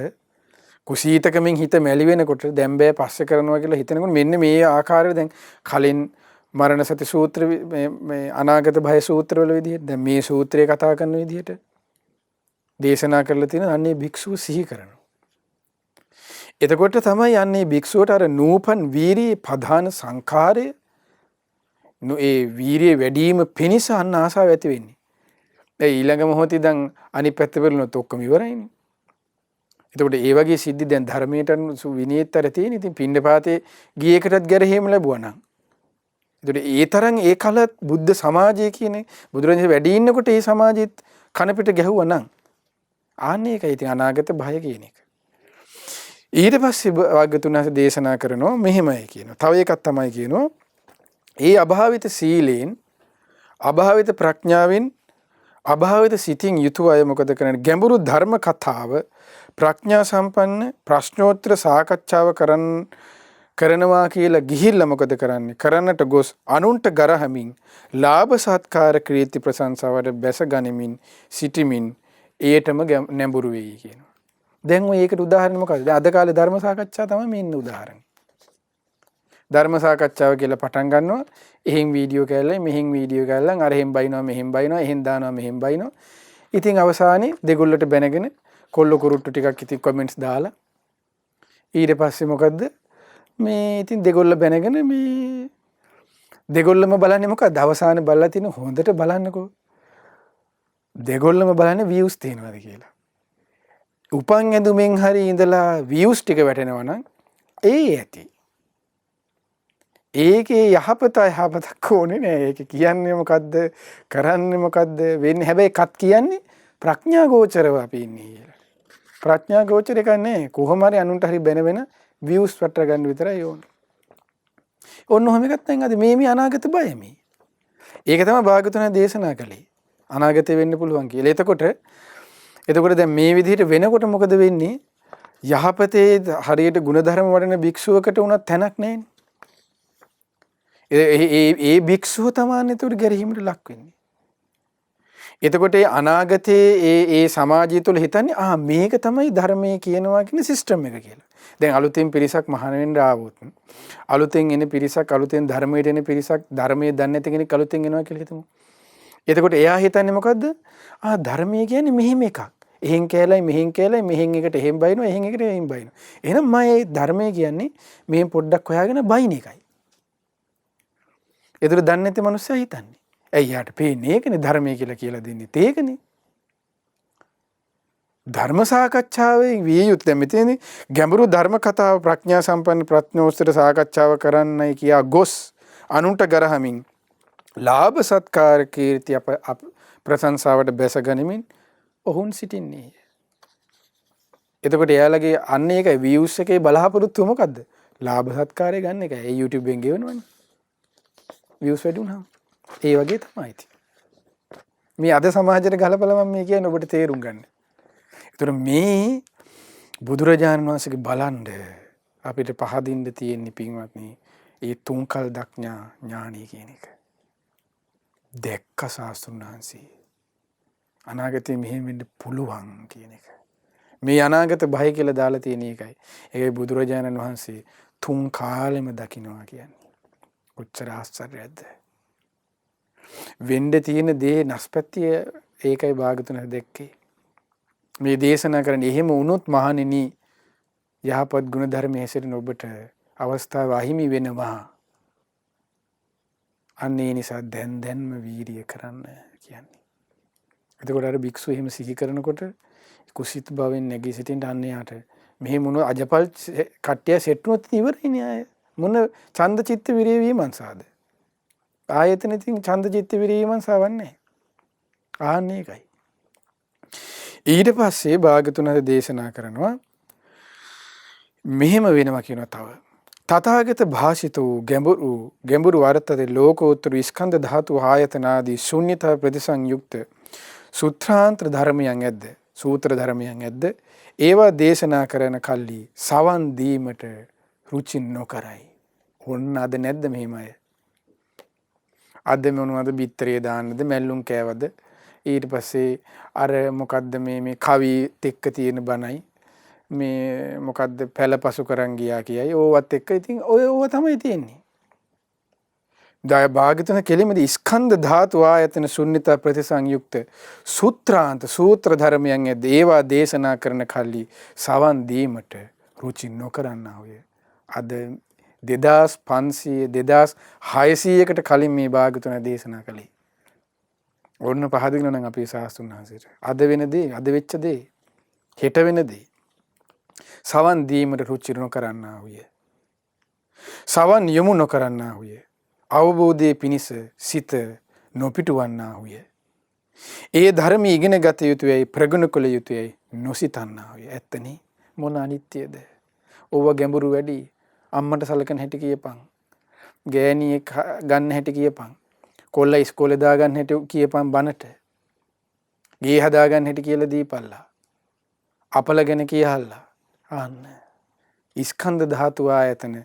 කුසීතකමින් හිත මැලි වෙනකොට දැන් බෑ පස්සේ කරනවා කියලා හිතනකොට මෙන්න මේ ආකාරයට දැන් කලින් මරණ සති සූත්‍ර මේ අනාගත භය සූත්‍රවල විදිහට දැන් මේ සූත්‍රය කතා කරන විදිහට දේශනා කරලා තියෙන අන්නේ භික්ෂුව සිහි කරනවා. එතකොට තමයි යන්නේ භික්ෂුවට අර නූපන් වීරියේ ප්‍රධාන සංඛාරය ඒ වීරිය වැඩිම පිණිස අන්න ආසාව ඇති වෙන්නේ. ඒ ඊළඟ මොහොතේ දැන් අනිත් පැත්ත බලනොත් ඔක්කොම ඉවරයිනේ. එතකොට ඒ වගේ සිද්ධි දැන් ධර්මයට විනීතතර තියෙන. ඉතින් පින්නපාතේ ගියකටත් ගැරහීම ලැබුවා නම්. එතකොට ඒ තරම් ඒ කල බුද්ධ සමාජය කියන්නේ බුදුරජාණන් වැඩි ඉන්නකොට ඒ සමාජෙත් කන පිට ගැහුවා නම් ආන්නේ ඒකයි ඉතින් අනාගත භය කියන එක. ඊට පස්සේ වාග්ගතුන්හස දේශනා කරනවා මෙහෙමයි කියනවා. තව එකක් තමයි කියනවා. ඒ අභාවිත සීලෙන්, අභාවිත ප්‍රඥාවෙන්, අභාවිත සිතින් යුතුව අය මොකද කරන්නේ? ගැඹුරු ධර්ම කතාව ප්‍රඥා සම්පන්න ප්‍රශ්නෝත්තර සාකච්ඡාව කරනවා කියලා ගිහිල්ලා මොකද කරන්නේ? කරන්නට ගොස් අනුන්ට ගරහමින් ලාභ සත්කාර කීර්ති ප්‍රශංසාවට බැස ගනිමින් සිටිමින් ඒටම නැඹුරු වෙයි කියනවා. දැන් ඔය ඒකට උදාහරණ මොකක්ද? අද කාලේ ධර්ම සාකච්ඡා තමයි මේ ඉන්න උදාහරණ. ධර්ම සාකච්ඡාව කියලා පටන් ගන්නවා. එහෙන් වීඩියෝ කැල්ලයි, මෙහෙන් වීඩියෝ කැල්ලන්, අර එහෙන් බයිනවා, මෙහෙන් බයිනවා, එහෙන් දානවා, මෙහෙන් බයිනවා. ඉතින් අවසානයේ දෙගොල්ලට බැනගෙන කොල්ල කුරුට්ටු ටිකක් ඉතින් කමෙන්ට්ස් දාලා ඊට පස්සේ මොකද්ද මේ ඉතින් දෙගොල්ල බැනගෙන මේ දෙගොල්ලම බලන්නේ මොකද්ද? අවසානයේ බලලා තියෙන හොඳට බලන්නකෝ. දෙගොල්ලම බලන්නේ views තියෙනවද කියලා. උපන් ඇඳුමින් හරි ඉඳලා views ටික වැටෙනවා නම් ඒ ඇති. ඒකේ යහපතක් ඕනේ නෑ. ඒක කියන්නේ මොකද්ද? කරන්නේ මොකද්ද? වෙන්නේ හැබැයි කත් කියන්නේ ප්‍රඥා ගෝචරව අපි ඉන්නේ කියලා. ප්‍රඥා ගෝචර එක නෑ. කොහොම හරි අනුන්ට හරි වෙන views වට ගන්න විතරයි ඕනේ. ඔන්න ඔහොම එකක් දැන් අද මේ අනාගත බය මේ. ඒක තමයි භාගතුනා දේශනා කළේ. අනාගතේ වෙන්න පුළුවන් කියලා. එතකොට දැන් මේ විදිහට වෙනකොට මොකද වෙන්නේ? යහපතේ හරියට ಗುಣධර්ම වඩන භික්ෂුවකට උනත් තැනක් නැහැනේ. ඒ භික්ෂුව තමයි එතකොට ගැරහීමට ලක් වෙන්නේ. එතකොට ඒ අනාගතයේ ඒ සමාජය තුළ හිතන්නේ මේක තමයි ධර්මයේ කියනවා කියන සිස්ටම් එක කියලා. දැන් අලුතෙන් පිරිසක් මහාන වෙන්න ආවොත් අලුතෙන් එන පිරිසක් අලුතෙන් ධර්මයට එන පිරිසක් ධර්මයේ දන්නේ නැති කෙනෙක් අලුතෙන් එනවා කියලා හිතමු. එතකොට එයා හිතන්නේ මොකද්ද? ධර්මයේ කියන්නේ මෙහෙම එකක්. එහෙන් කැලයි මෙහෙන් කැලයි මෙහෙන් එකට එහෙන් බයිනවා එහෙන් එකට එහෙන් බයිනවා. එහෙනම් මම මේ ධර්මයේ කියන්නේ මෙහෙන් පොඩ්ඩක් හොයාගෙන බයින එකයි. ඒතර දන්නේ නැති මිනිස්සයා හිතන්නේ. ඇයි යාට පේන්නේ ඒකනේ ධර්මයේ කියලා දෙන්නේ. ඒකනේ. ධර්ම සාකච්ඡාවේ විය යුත්තේ මෙතනදී ගැඹුරු ධර්ම කතාව ප්‍රඥා සම්පන්න ප්‍රඥෝස්තර සාකච්ඡාව කරන්නයි කියා ගොස් අනුන්ට ගරහමින් ලාභ සත්කාර කීර්ති අප ප්‍රශංසාවට බැස ගනිමින් ඔවුන් සිටින්නේ. එතකොට එයාලගේ අන්න ඒකයි views එකේ බලාපොරොත්තුව මොකද්ද? ලාභ සත්කාරය ගන්න එකයි. ඒ YouTube එකෙන් ගෙවනවනේ. views වැඩි වුණාම. ඒ වගේ තමයි ඉතින්. මේ අද සමාජයට ගලපලා මම මේ කියන්නේ ඔබට තේරුම් ගන්න. ඒතර මේ බුදුරජාණන් වහන්සේගේ බලන්න අපිට පහදින්න තියෙන පින්වත්නි ඒ තුන්කල් දක්ඥා ඥානය කියන එක. දැක්ක සාස්ත්‍රුන් වහන්සේ අනාගතේ මෙහෙම වෙන්න පුළුවන් කියන එක. මේ අනාගත භය කියලා දාලා තියෙන එකයි. ඒකයි බුදුරජාණන් වහන්සේ තුන් කාලෙම දකින්නවා කියන්නේ. කොච්චර ආශ්චර්යයක්ද? වෙන්න තියෙන දේ නැස්පැත්තිය ඒකයි භාගතුන දැක්කේ. මේ දේශනා කරන්නේ එහෙම වුණොත් මහණෙනි යහපත් ගුණ ධර්ම හැසිරෙන ඔබට අවස්ථාව අහිමි වෙනවා. අන්නේ නිසා දැන්ම වීරිය කරන්න කියන්නේ. එතකොට අර භික්ෂුව එහෙම සිහි කරනකොට කුසිත භවෙන් නැගී සිටින්න අන්න යාට මෙහෙම මොන අජපල් කට්ටිය සෙට්ුනොත් ඉවරයිනේ අය. මොන ඡන්ද චිත්ත විරිය විමර්ශාද? ආයතන ඉතින් ඡන්ද චිත්ත විරිය විමර්ශාවක් නැහැ. ආන්නේ එකයි. ඊට පස්සේ භාගතුන් හද දේශනා කරනවා මෙහෙම වෙනවා කියනවා තව. තථාගත භාෂිතෝ ගැඹුරු වර්තතේ ලෝකෝත්තර ස්කන්ධ ධාතු ආයතන ආදී ශුන්‍යතා ප්‍රතිසංයුක්ත සූත්‍රාන්තර ධර්මයන් ඇද්ද? සූත්‍ර ධර්මයන් ඇද්ද? ඒවා දේශනා කරන කල්ලි සවන් දීමට රුචි නොකරයි. ඔන්න අද නැද්ද මෙහෙම අය? අද මොනවද බිත්තරේ දාන්නද මැල්ලුම් කෑවද? ඊට පස්සේ අර මොකද්ද මේ කවි තෙක්ක තියෙන බණයි මේ මොකද්ද පළපසු කරන් ගියා කියයි ඕවත් එක්ක ඉතින් ඔය තමයි තියෙන්නේ. දය භාගතුන කෙලිමේදී ස්කන්ධ ධාතු ආයතන ශුන්‍යතා ප්‍රතිසංයුක්ත සූත්‍රාන්ත සූත්‍ර ධර්මයන් ඒවා දේශනා කරන කල්ලි සවන් දීමට රුචි නොකරන්නා වූය. අද 2500 2600කට කලින් මේ භාගතුන දේශනා කළේ. ඔන්න පහදින්න නම් අපේ ශාස්ත්‍රුන් වහන්සේට. අද වෙන දේ, අද වෙච්ච දේ, හෙට වෙන දේ. සවන් දීමට රුචි නොකරන්නා වූය. සවන් යොමු නොකරන්නා වූය. අවබෝධයේ පිණිස සිත නොපිටවන්නා වූය. ඒ ධර්ම ඉගෙන ගත යුතුයයි ප්‍රගුණ කළ යුතුයයි නොසිතන්නා වූය. ඇත්තනේ මොන අනිත්‍යද? ඕව ගැඹුරු වැඩි. අම්මට සලකන හැටි කියපන්. ගෑණියෙක් ගන්න හැටි කියපන්. කොල්ල ඉස්කෝලේ දාගන්න හැටි කියපන් බනට. ගේ හදාගන්න හැටි කියලා දීපල්ලා. අපල ගැන කියහල්ලා. අන්න ස්කන්ධ ධාතු ආයතන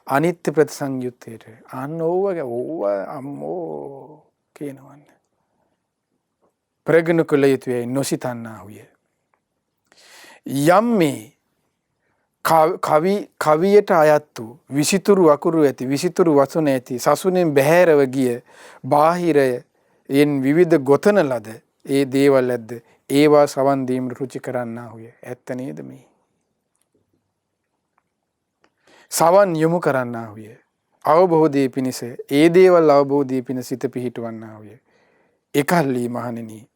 අනිත්‍ය ප්‍රතිසංයුත්තේට අන්න ඕව අම්මෝ කියනවන්න. ප්‍රගුණ කළ යුතුයයි නොසිතන්නා වූය. යම් මේ කවියට අයත් වූ විසිතුරු අකුරු ඇති විසිතුරු වසන ඇති සසුනෙන් බැහැරව ගිය බාහිරයෙන් විවිධ ගොතන ලද ඒ දේවල් ඇද්ද ඒවා සවන් දීමට රුචි කරන්නා වූය. ඇත්ත නේද මේ? සවන් යොමු කරන්නා වූය. අවබෝධයේ පිණිස ඒ දේවල් අවබෝධයේ පිණිස සිත පිහිටවන්නා වූය. එකල්ලි මහණෙනි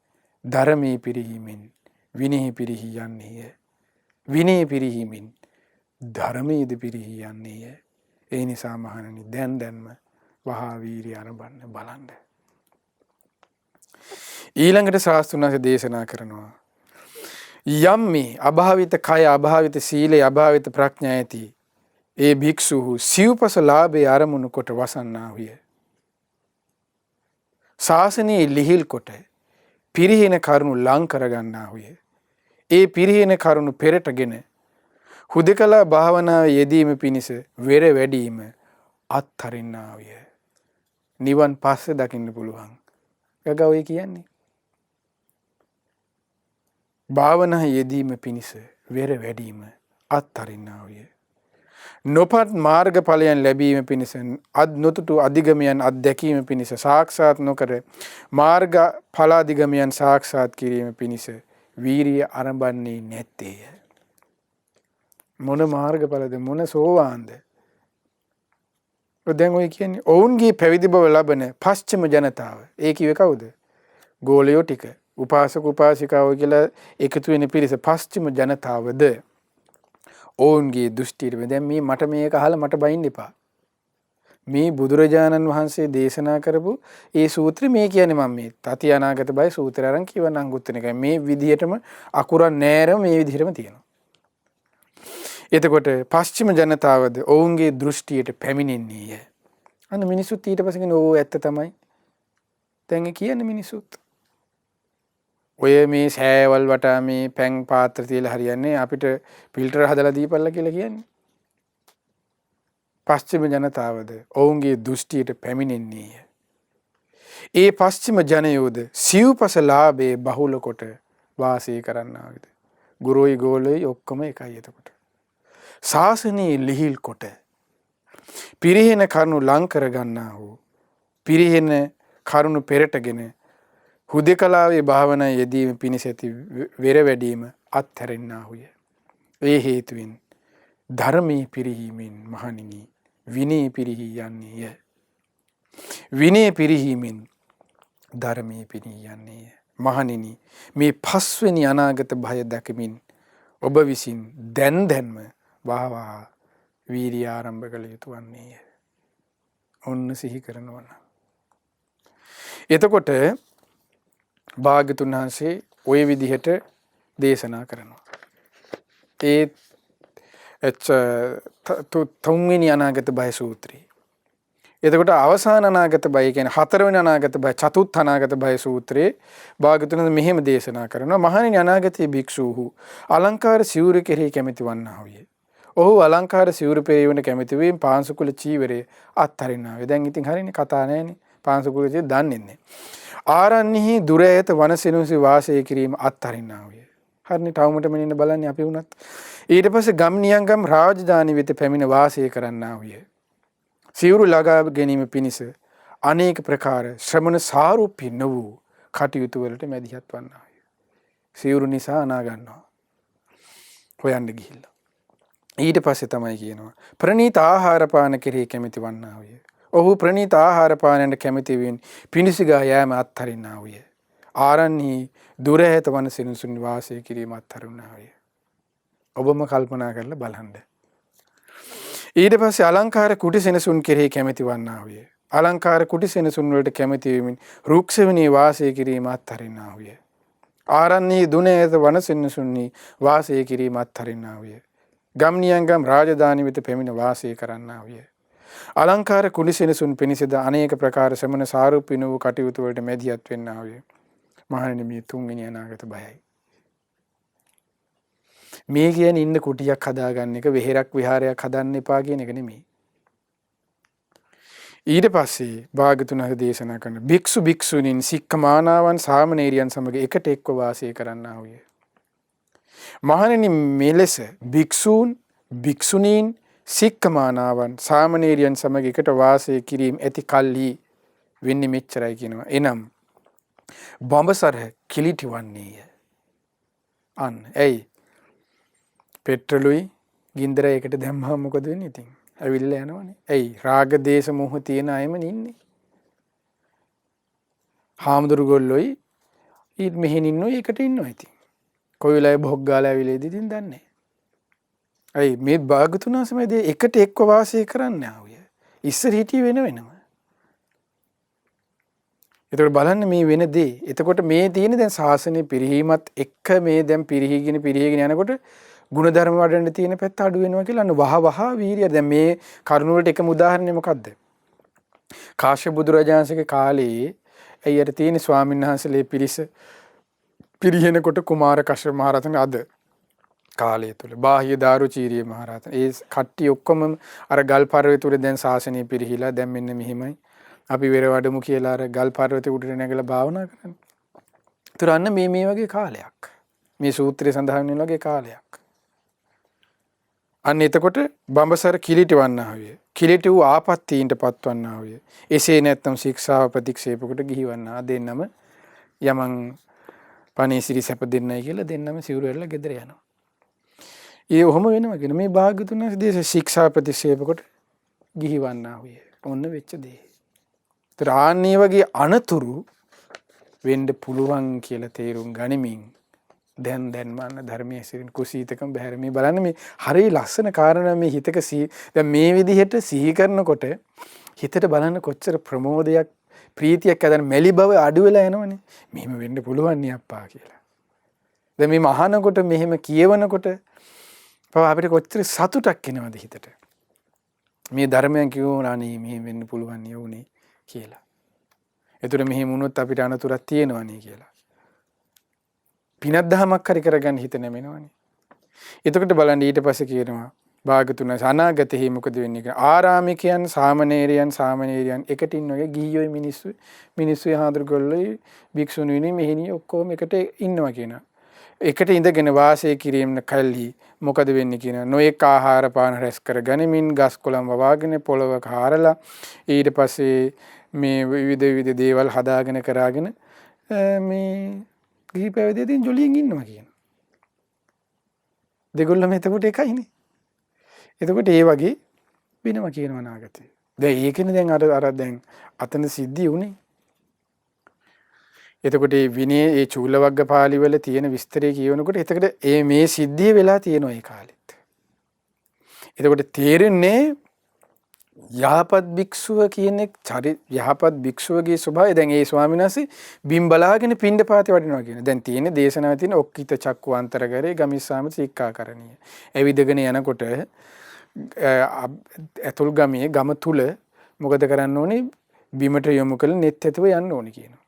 ධර්මයේ පිරිහීමෙන් විනයෙහි පිරිහි යන්නේය. විනයෙහි පිරිහීමෙන් ධර්මයේද පිරිහි යන්නේය. ඒ නිසා මහණෙනි දැන්ම වහා වීරිය ආරම්භන්න බලන්න. ඊළඟට ශාස්ත්‍රුන් වහන්සේ දේශනා කරනවා යම් මේ අභාවිත කය අභාවිත සීලේ අභාවිත ප්‍රඥා ඇති ඒ භික්ෂුහු සිව්පස ලාභේ අරමුණු කොට වසන්නා වූය. ශාසනයේ ලිහිල් කොට පිරිහෙන කරුණු ලං කරගන්නා වූය. ඒ පිරිහෙන කරුණු පෙරටගෙන හුදකලා භාවනාවේ යෙදීම පිණිස වෙර වැඩීම අත්හරින්නා වූය. නිවන් පස්සේ දකින්න පුළුවන්. ගග ඔය කියන්නේ. භාවනා යෙදීම පිණිස වෙර වැඩීම අත්හරින්නා වූය. නොපත් මාර්ගඵලයන් ලැබීම පිණිස අද් නොතුටු අධිගමයන් අත්දැකීම පිණිස සාක්ෂාත් නොකර මාර්ග ඵල අධිගමයන් සාක්ෂාත් කිරීම පිණිස වීරිය ආරම්භන්නේ නැත්තේය. මොන මාර්ගඵලද මොන සෝවාන්ද? දැන් ඔය කියන්නේ ඔවුන්ගේ පැවිදි බව ලබන පස්චිම ජනතාව. ඒ කිව්වේ කවුද? ගෝලයෝ ටික. උපාසක උපාසිකාවෝ කියලා එකතු වෙන පිරිස පස්චිම ජනතාවද ඔවුන්ගේ දෘෂ්ටියට දැන් මේ මට මේක අහලා මට බයින්න එපා. මේ බුදුරජාණන් වහන්සේ දේශනා කරපු ඒ සූත්‍රය මේ කියන්නේ මම මේ තති අනාගත බය සූත්‍රය අරන් කියවන අංගුත්තර එකයි. මේ විදිහටම අකුරක් නෑරම මේ විදිහටම තියෙනවා. එතකොට පස්චිම ජනතාවද ඔවුන්ගේ දෘෂ්ටියට පැමිණෙන්නේය. අන්න මිනිසුත් ඊට පස්සේ කියන ඕ ඇත්ත තමයි. දැන් කියන්නේ මිනිසුත් ඔය මේ සෑවල් වටා මේ පැන් පාත්‍ර තියලා හරියන්නේ අපිට ෆිල්ටර් හදලා දීපල්ලා කියලා කියන්නේ. පස්චිම ජනතාවද ඔවුන්ගේ දෘෂ්ටියට පැමිණෙන්නේය. ඒ පස්චිම ජනයෝද සිව්පස ලාභයේ බහුල කොට වාසය කරන්නාවිද. ගුරුයි ගෝලයි ඔක්කොම එකයි එතකොට. ශාසනයේ ලිහිල් කොට පිරිහෙන කරුණු ලං කර ගන්නා වූ පිරිහෙන කරුණු පෙරටගෙන හුදෙකලාවේ භාවනා යෙදීම පිණිස ඇති වෙර වැඩීම අත්හැරෙන්නාහුය. ඒ හේතුවෙන් ධර්මයේ පිරිහීමෙන් මහණෙනි විනය පිරිහී යන්නේය. විනය පිරිහීමෙන් ධර්මයේ පිරිහී යන්නේය. මහණෙනි මේ පස්වෙනි අනාගත භය දැකමින් ඔබ විසින් දැන්ම වහවහ වීර්ය ආරම්භ කළ යුතු වන්නේය. ඔන්න සිහි කරනවා නම්. එතකොට භාග්‍යතුන් වහන්සේ ওই විදිහට දේශනා කරනවා. ඒ තුන්වෙනි අනාගත බය සූත්‍රය. එතකොට අවසාන අනාගත බය කියන්නේ හතරවෙනි අනාගත බය චතුත් අනාගත බය සූත්‍රයේ භාග්‍යතුන් වහන්සේ මෙහෙම දේශනා කරනවා. මහණෙනි අනාගතයේ භික්ෂූහු අලංකාර සිවුරු කෙරෙහි කැමැති වන්නා වූයේ. ඔහු අලංකාර සිවුරු පෙරෙවන කැමැති වීම පාංශුකුල චීවරයේ අත්හරින්නා වේ. දැන් ඉතින් හරිනේ කතා නැහැනේ. පාංශුකුල චීවරය දන්නේ නැහැ. ආරණ්‍යෙහි දුර ඈත වනසෙනුසි වාසය කිරීම අත්හරින්නා වේ. හරිනේ ටවුමට මෙන්න බලන්නේ අපි වුණත්. ඊට පස්සේ ගම් නියංගම් රාජධානි වෙත පැමිණ වාසය කරන්නා වූයේ. සිවුරු ලගා ගැනීම පිණිස අනේක ප්‍රකාර ශ්‍රමණ සාරූපී නො වූ කටයුතු වලට මැදිහත් වන්නා වූයේ. සිවුරු නිසා අනා ගන්නවා. හොයන්න ගිහිල්ලා. ඊට පස්සේ තමයි කියනවා ප්‍රණීත ආහාර පාන කෙරෙහි කැමැති වන්නා වූයේ. ඔහු ප්‍රණීත ආහාර පානයට කැමැති වෙමින් පිණිසිගා යෑම අත්හරින්නා වූයේ. ආරණ්‍යෙහි දුර ඈත වනසෙනුසුන් වාසය කිරීම අත්හරින්නා වූයේ. ඔබම කල්පනා කරලා බලන්න. ඊට පස්සේ අලංකාර කුටි සෙනසුන් කෙරෙහි කැමැති වන්නා වූයේ. අලංකාර කුටි සෙනසුන් වලට කැමැති වෙමින් රුක්ෂවණී වාසය කිරීම අත්හරින්නා වූයේ. ආරණ්‍යෙහි දුර ඈත වනසෙනුසුන්හි වාසය කිරීම අත්හරින්නා වූයේ. ගම් නියංගම් රාජධානි වෙත පැමිණ වාසය කරන්නා වූයේ. අලංකාර කුටි සෙනසුන් පිණිසද අනේක ප්‍රකාර ශ්‍රමණ සාරූපී වූ කටයුතු වලට මැදිහත් වෙන්නා වූයේ. මහණෙනි මේ තුන්වෙනි අනාගත බයයි. මේ කියන්නේ ඉන්න කුටියක් හදාගන්න එක වෙහෙරක් විහාරයක් හදන්න එපා කියන එක නෙමෙයි. ඊට පස්සේ භාග්‍යතුන් වහන්සේ දේශනා කරන භික්ෂු භික්ෂුණීන් සික්ඛමානාවන් සාමණේරියන් සමග එකට එක්ව වාසය කරන්නා වූයේ. මහණෙනි මෙලෙස භික්ෂූන් භික්ෂුණීන් සික්ඛමානාවන් සාමණේරියන් සමග එකට වාසය කිරීම ඇති කල්හි වෙන්නේ මෙච්චරයි කියනවා. එනම් බඹසර කිලිටි වන්නේය. අන්න ඇයි පෙට්‍රලුයි ගින්දරයි එකට දැම්මම මොකද වෙන්නේ ඉතින්? ඇවිල්ලා යනවනේ. ඇයි රාග දේශ මොහ තියෙන අයමනේ ඉන්නේ. හාමුදුරු ගොල්ලොයි ඊත් මෙහෙන් ඉන්නොයි එකට ඉන්නවා ඉතින්. කොයි වෙලාවෙ භෝග ගාලා ඇවිල්ලාද ඉතින් දන්නේ නැහැ. ඇයි මේ භාගතුන් වහන්සේ එකට එක්ව වාසය කරන්න ආවිය. ඉස්සර හිටියේ වෙන වෙනම. එතකොට බලන්න මේ වෙන දේ. එතකොට මේ තියෙන දැන් ශාසනය පිරිහීමත් එක්ක මේ දැන් පිරිහීගෙන යනකොට ගුණධර්ම වඩන්න තියෙන පැත්ත අඩු වෙනවා කියලා අන්න වහ වීර්යය. දැන් මේ කරුණ වලට එකම උදාහරණය මොකද්ද? කාශ්‍යප බුදුරජාණන්සේගේ කාලේ ඇයියට තියෙන ස්වාමීන් වහන්සේලේ පිරිස පිරිහෙනකොට කුමාර කශ්‍යප මහ රහතන් අද කාලය තුල බාහ්‍ය දාරුචීරිය මහ රහතන් ඒ කට්ටිය ඔක්කොම අර ගල් පර්වතය උඩ දැන් ශාසනය පිරිහිලා දැන් මෙන්න මෙහිමයි අපි වෙර වඩමු කියලා අර ගල් පර්වතය උඩට නැගලා භාවනා කරන්නේ. ඒතර අන්න මේ වගේ කාලයක්. මේ සූත්‍රයේ සඳහන් වෙන වගේ කාලයක්. අන්න එතකොට බඹසර කිලිට වන්නා විය. කිලිට වූ ආපත්තීන්ට පත්වන්නා විය. එසේ නැත්නම් ශික්ෂාව ප්‍රතික්ෂේප කොට ගිහිවන්නා. දෙන්නම යමන් පණේසිරි සැප දෙන්නයි කියලා දෙන්නම සිවුරු ඇරලා ගෙදර යනවා. ඒ ඔහොම වෙනවා කියන මේ භාග්‍යතුන් වහන්සේ දේශ ශික්ෂා ප්‍රතික්ෂේප කොට ගිහිවන්නා විය. ඔන්න වෙච්ච දේ. ත්‍රාණී වගේ අනතුරු වෙන්න පුළුවන් කියලා තේරුම් ගනිමින් දැන් මන්න ධර්මයේ සිරින් කුසීතකම් බහැර මේ බලන්න මේ හරිය ලස්සන කාරණා මේ හිතක දැන් මේ විදිහට සිහි කරනකොට හිතට බලන්න කොච්චර ප්‍රමෝදයක් ප්‍රීතියක් ඇදෙන මෙලි බව අඩු වෙලා යනවනේ. මෙහෙම වෙන්න පුළුවන් නේ අප්පා කියලා. දැන් මේ මහානකොට මෙහෙම කියවනකොට අපිට කොච්චර සතුටක් එනවද හිතට. මේ ධර්මයන් කියවුණා නේ මෙහෙම වෙන්න පුළුවන් නේ උනේ කියලා. ඒතර මෙහෙම වුණොත් අපිට අනතුරක් තියෙනවනේ කියලා. පිනක් දහමක් හරි කරගන්න හිත නැමෙනවනේ. එතකොට බලන්න ඊට පස්සේ කියනවා භාගතුන් අනාගතෙහි මොකද වෙන්නේ කියලා. ආරාමිකයන් සාමණේරයන් එකට ඉන්නෝගේ ගිහියෝයි මිනිස්සුයි හාමුදුරුවෝයි භික්ෂුණීනි මෙහෙණිය ඔක්කොම එකට ඉන්නවා කියනවා. එකට ඉඳගෙන වාසය කිරීම කල්හි මොකද වෙන්නේ කියනවා. නොඑක ආහාර පාන රැස් කර ගනිමින් ගස් කොළන් වවාගෙන පොළවක හාරලා ඊට පස්සේ මේ විවිධ දේවල් හදාගෙන කරාගෙන මේ ගිහි පැවිදියකින් ජොලියෙන් ඉන්නවා කියනවා. දෙගොල්ලම එතකොට එකයිනේ. එතකොට ඒ වගේ වෙනවා කියනවා අනාගතේ. දැන් ඒකනේ දැන් අර දැන් අතන සිද්ධිය උනේ. එතකොට මේ විනය ඒ චූලවග්ගපාළි වල තියෙන විස්තරය කියවනකොට එතකොට මේ සිද්ධිය වෙලා තියෙනවා ඒ කාලෙත්. එතකොට තේරෙන්නේ යහපත් භික්ෂුව කියන්නේ යහපත් භික්ෂුවගේ ස්වභාවය. දැන් ඒ ස්වාමීන් වහන්සේ බිම් බලාගෙන පිණ්ඩපාතේ වඩිනවා කියන. දැන් තියෙන දේශනාවේ තියෙන ඔක්කිත චක්කු අන්තරගරේ ගමිස්සාම සික්ඛාකරණීය. ඇවිදගෙන යනකොට ඇතුල් ගමේ ගම තුල මොකද කරන්න ඕනේ? බිමට යොමු කළ net ඇතුව යන්න ඕනේ කියනවා.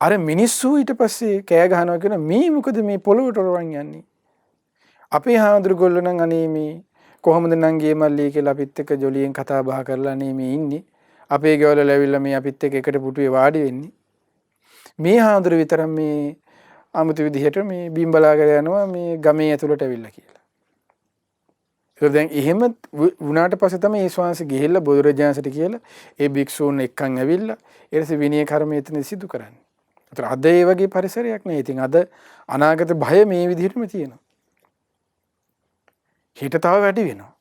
අර මිනිස්සු ඊට පස්සේ කෑ ගහනවා කියන මේ මොකද මේ පොළොවට ඔරවන් යන්නේ? අපේ හාමුදුරුවෝ නම් අනේ මේ කොහොමද නංගියේ මල්ලී කියලා අපිත් එක්ක ජොලියෙන් කතා බහ කරලා නේ මේ ඉන්නේ. අපේ ගෙවල ලැබිලා මේ අපිත් එක්ක එකට පුටුවේ වාඩි වෙන්නේ. මේ හාමුදුරුවෝ විතරක් මේ 아무තු විදිහට මේ බිම් බලාගෙන යනවා මේ ගමේ ඇතුළට ඇවිල්ලා කියලා. ඒක දැන් එහෙම වුණාට පස්සේ තමයි මේ ස්වාමීන් ගිහිල්ලා බුදුරජාණන්සට කියලා ඒ භික්ෂූන් එක්කන් ඇවිල්ලා ඊට පස්සේ විනය කර්මය එතන සිදු කරන්නේ. ඒතර අද ඒ වගේ පරිසරයක් නෑ. ඉතින් අද අනාගත භය මේ විදිහටම තියෙනවා. හිත තව වැඩි වෙනවා.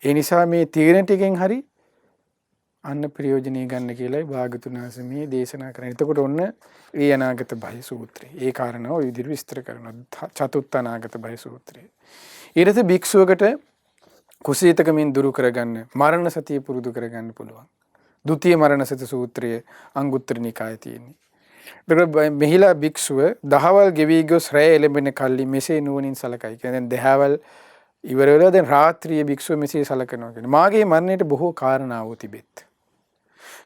ඒ නිසා මේ තීරණ ටිකෙන් හරි අන්න ප්‍රයෝජනෙ ගන්න කියලායි භාගතුන් වහන්සේ මේ දේශනා කරන්නේ. එතකොට ඔන්න ඒ අනාගත භය සූත්‍රය. ඒ කාරණාව ඔය විදිහට විස්තර කරනවා. චතුත්ථ අනාගත භය සූත්‍රය. ඊට භික්ෂුවකට කුසීතකමින් දුරු කරගන්න මරණ සතිය පුරුදු කරගන්න පුළුවන්. ဒုတိ ය මරණ සති සූත්‍රය අංගුත්තර නිකායේ තියෙන්නේ. මෙහිලා භික්ෂුව දහවල් ගෙවි ගොස් රැය එළඹෙන කල්ලි මෙසේ නුවණින් සලකයි. කියන්නේ දහවල් ඉවර වෙලා දැන් රාත්‍රියේ භික්ෂුව මෙසේ සලකනවා කියන්නේ. මාගේ මරණයට බොහෝ කාරණා වූ තිබෙත්.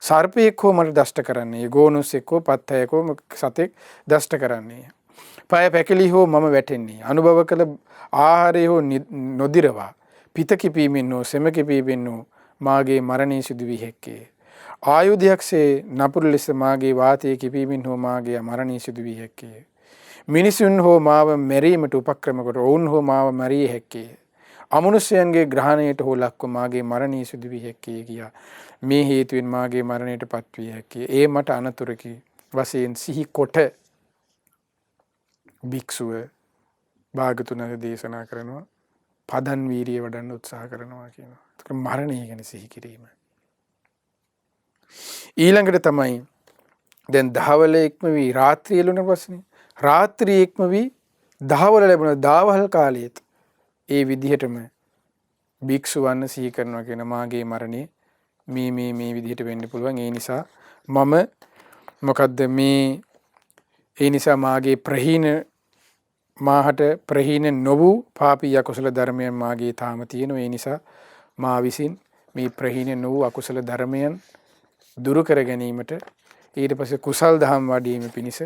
සර්පයෙක් හෝ මට දෂ්ට කරන්නේ, ගෝනුස්සෙක් හෝ පත්තයෙක් හෝ සතෙක් දෂ්ට කරන්නේ. පය පැකිලි හෝ මම වැටෙන්නේ. අනුභව කළ ආහාරය හෝ නොදිරවා පිත කිපීමෙන් හෝ සෙම කිපීමෙන් හෝ මාගේ මරණය සිදු වී හැක්කේ. ආයුධයක්සේ නපුරු ලෙස මාගේ වාතයේ කිපීමෙන් හෝ මාගේ මරණය සිදු වී හැක්කේ. මිනිසුන් හෝ මාව මැරීමට උපක්‍රම කොට ඔවුන් හෝ මාව මැරිය හැක්කේ. අමනුෂ්‍යයන්ගේ ග්‍රහණයට හෝ ලක්ව මාගේ මරණය සිදු වී හැක්කේ කියා. මේ හේතුවෙන් මාගේ මරණයට පත්විය හැක්කේ. ඒ මට අනතුරකි වශයෙන් සිහි කොට භික්ෂුව භාගතුන් දේශනා කරනවා. පදන් වීරිය වඩන්න උත්සාහ කරනවා කියනවා. ඒක මරණය ගැන සිහි කිරීම. ඊළඟට තමයි දැන් දහවල ඉක්ම වී රාත්‍රිය ලුණ පස්සේ රාත්‍රිය ඉක්ම වී දහවල ලැබුණ දාවහල් කාලයේත් ඒ විදිහටම භික්ෂුවන්න සිහි කරනවා කියන මාගේ මරණය මේ විදිහට වෙන්න පුළුවන්. ඒ නිසා මම මොකද්ද මේ ඒ නිසා මාගේ ප්‍රහීන මාහට ප්‍රහීන නොවූ පාපී අකුසල ධර්මයන් මාගේ තාම තියෙනවා. ඒ නිසා මා විසින් මේ ප්‍රහීන නොවූ අකුසල ධර්මයන් දුරු කර ගැනීමට ඊට පස්සේ කුසල් දහම් වඩීම පිණිස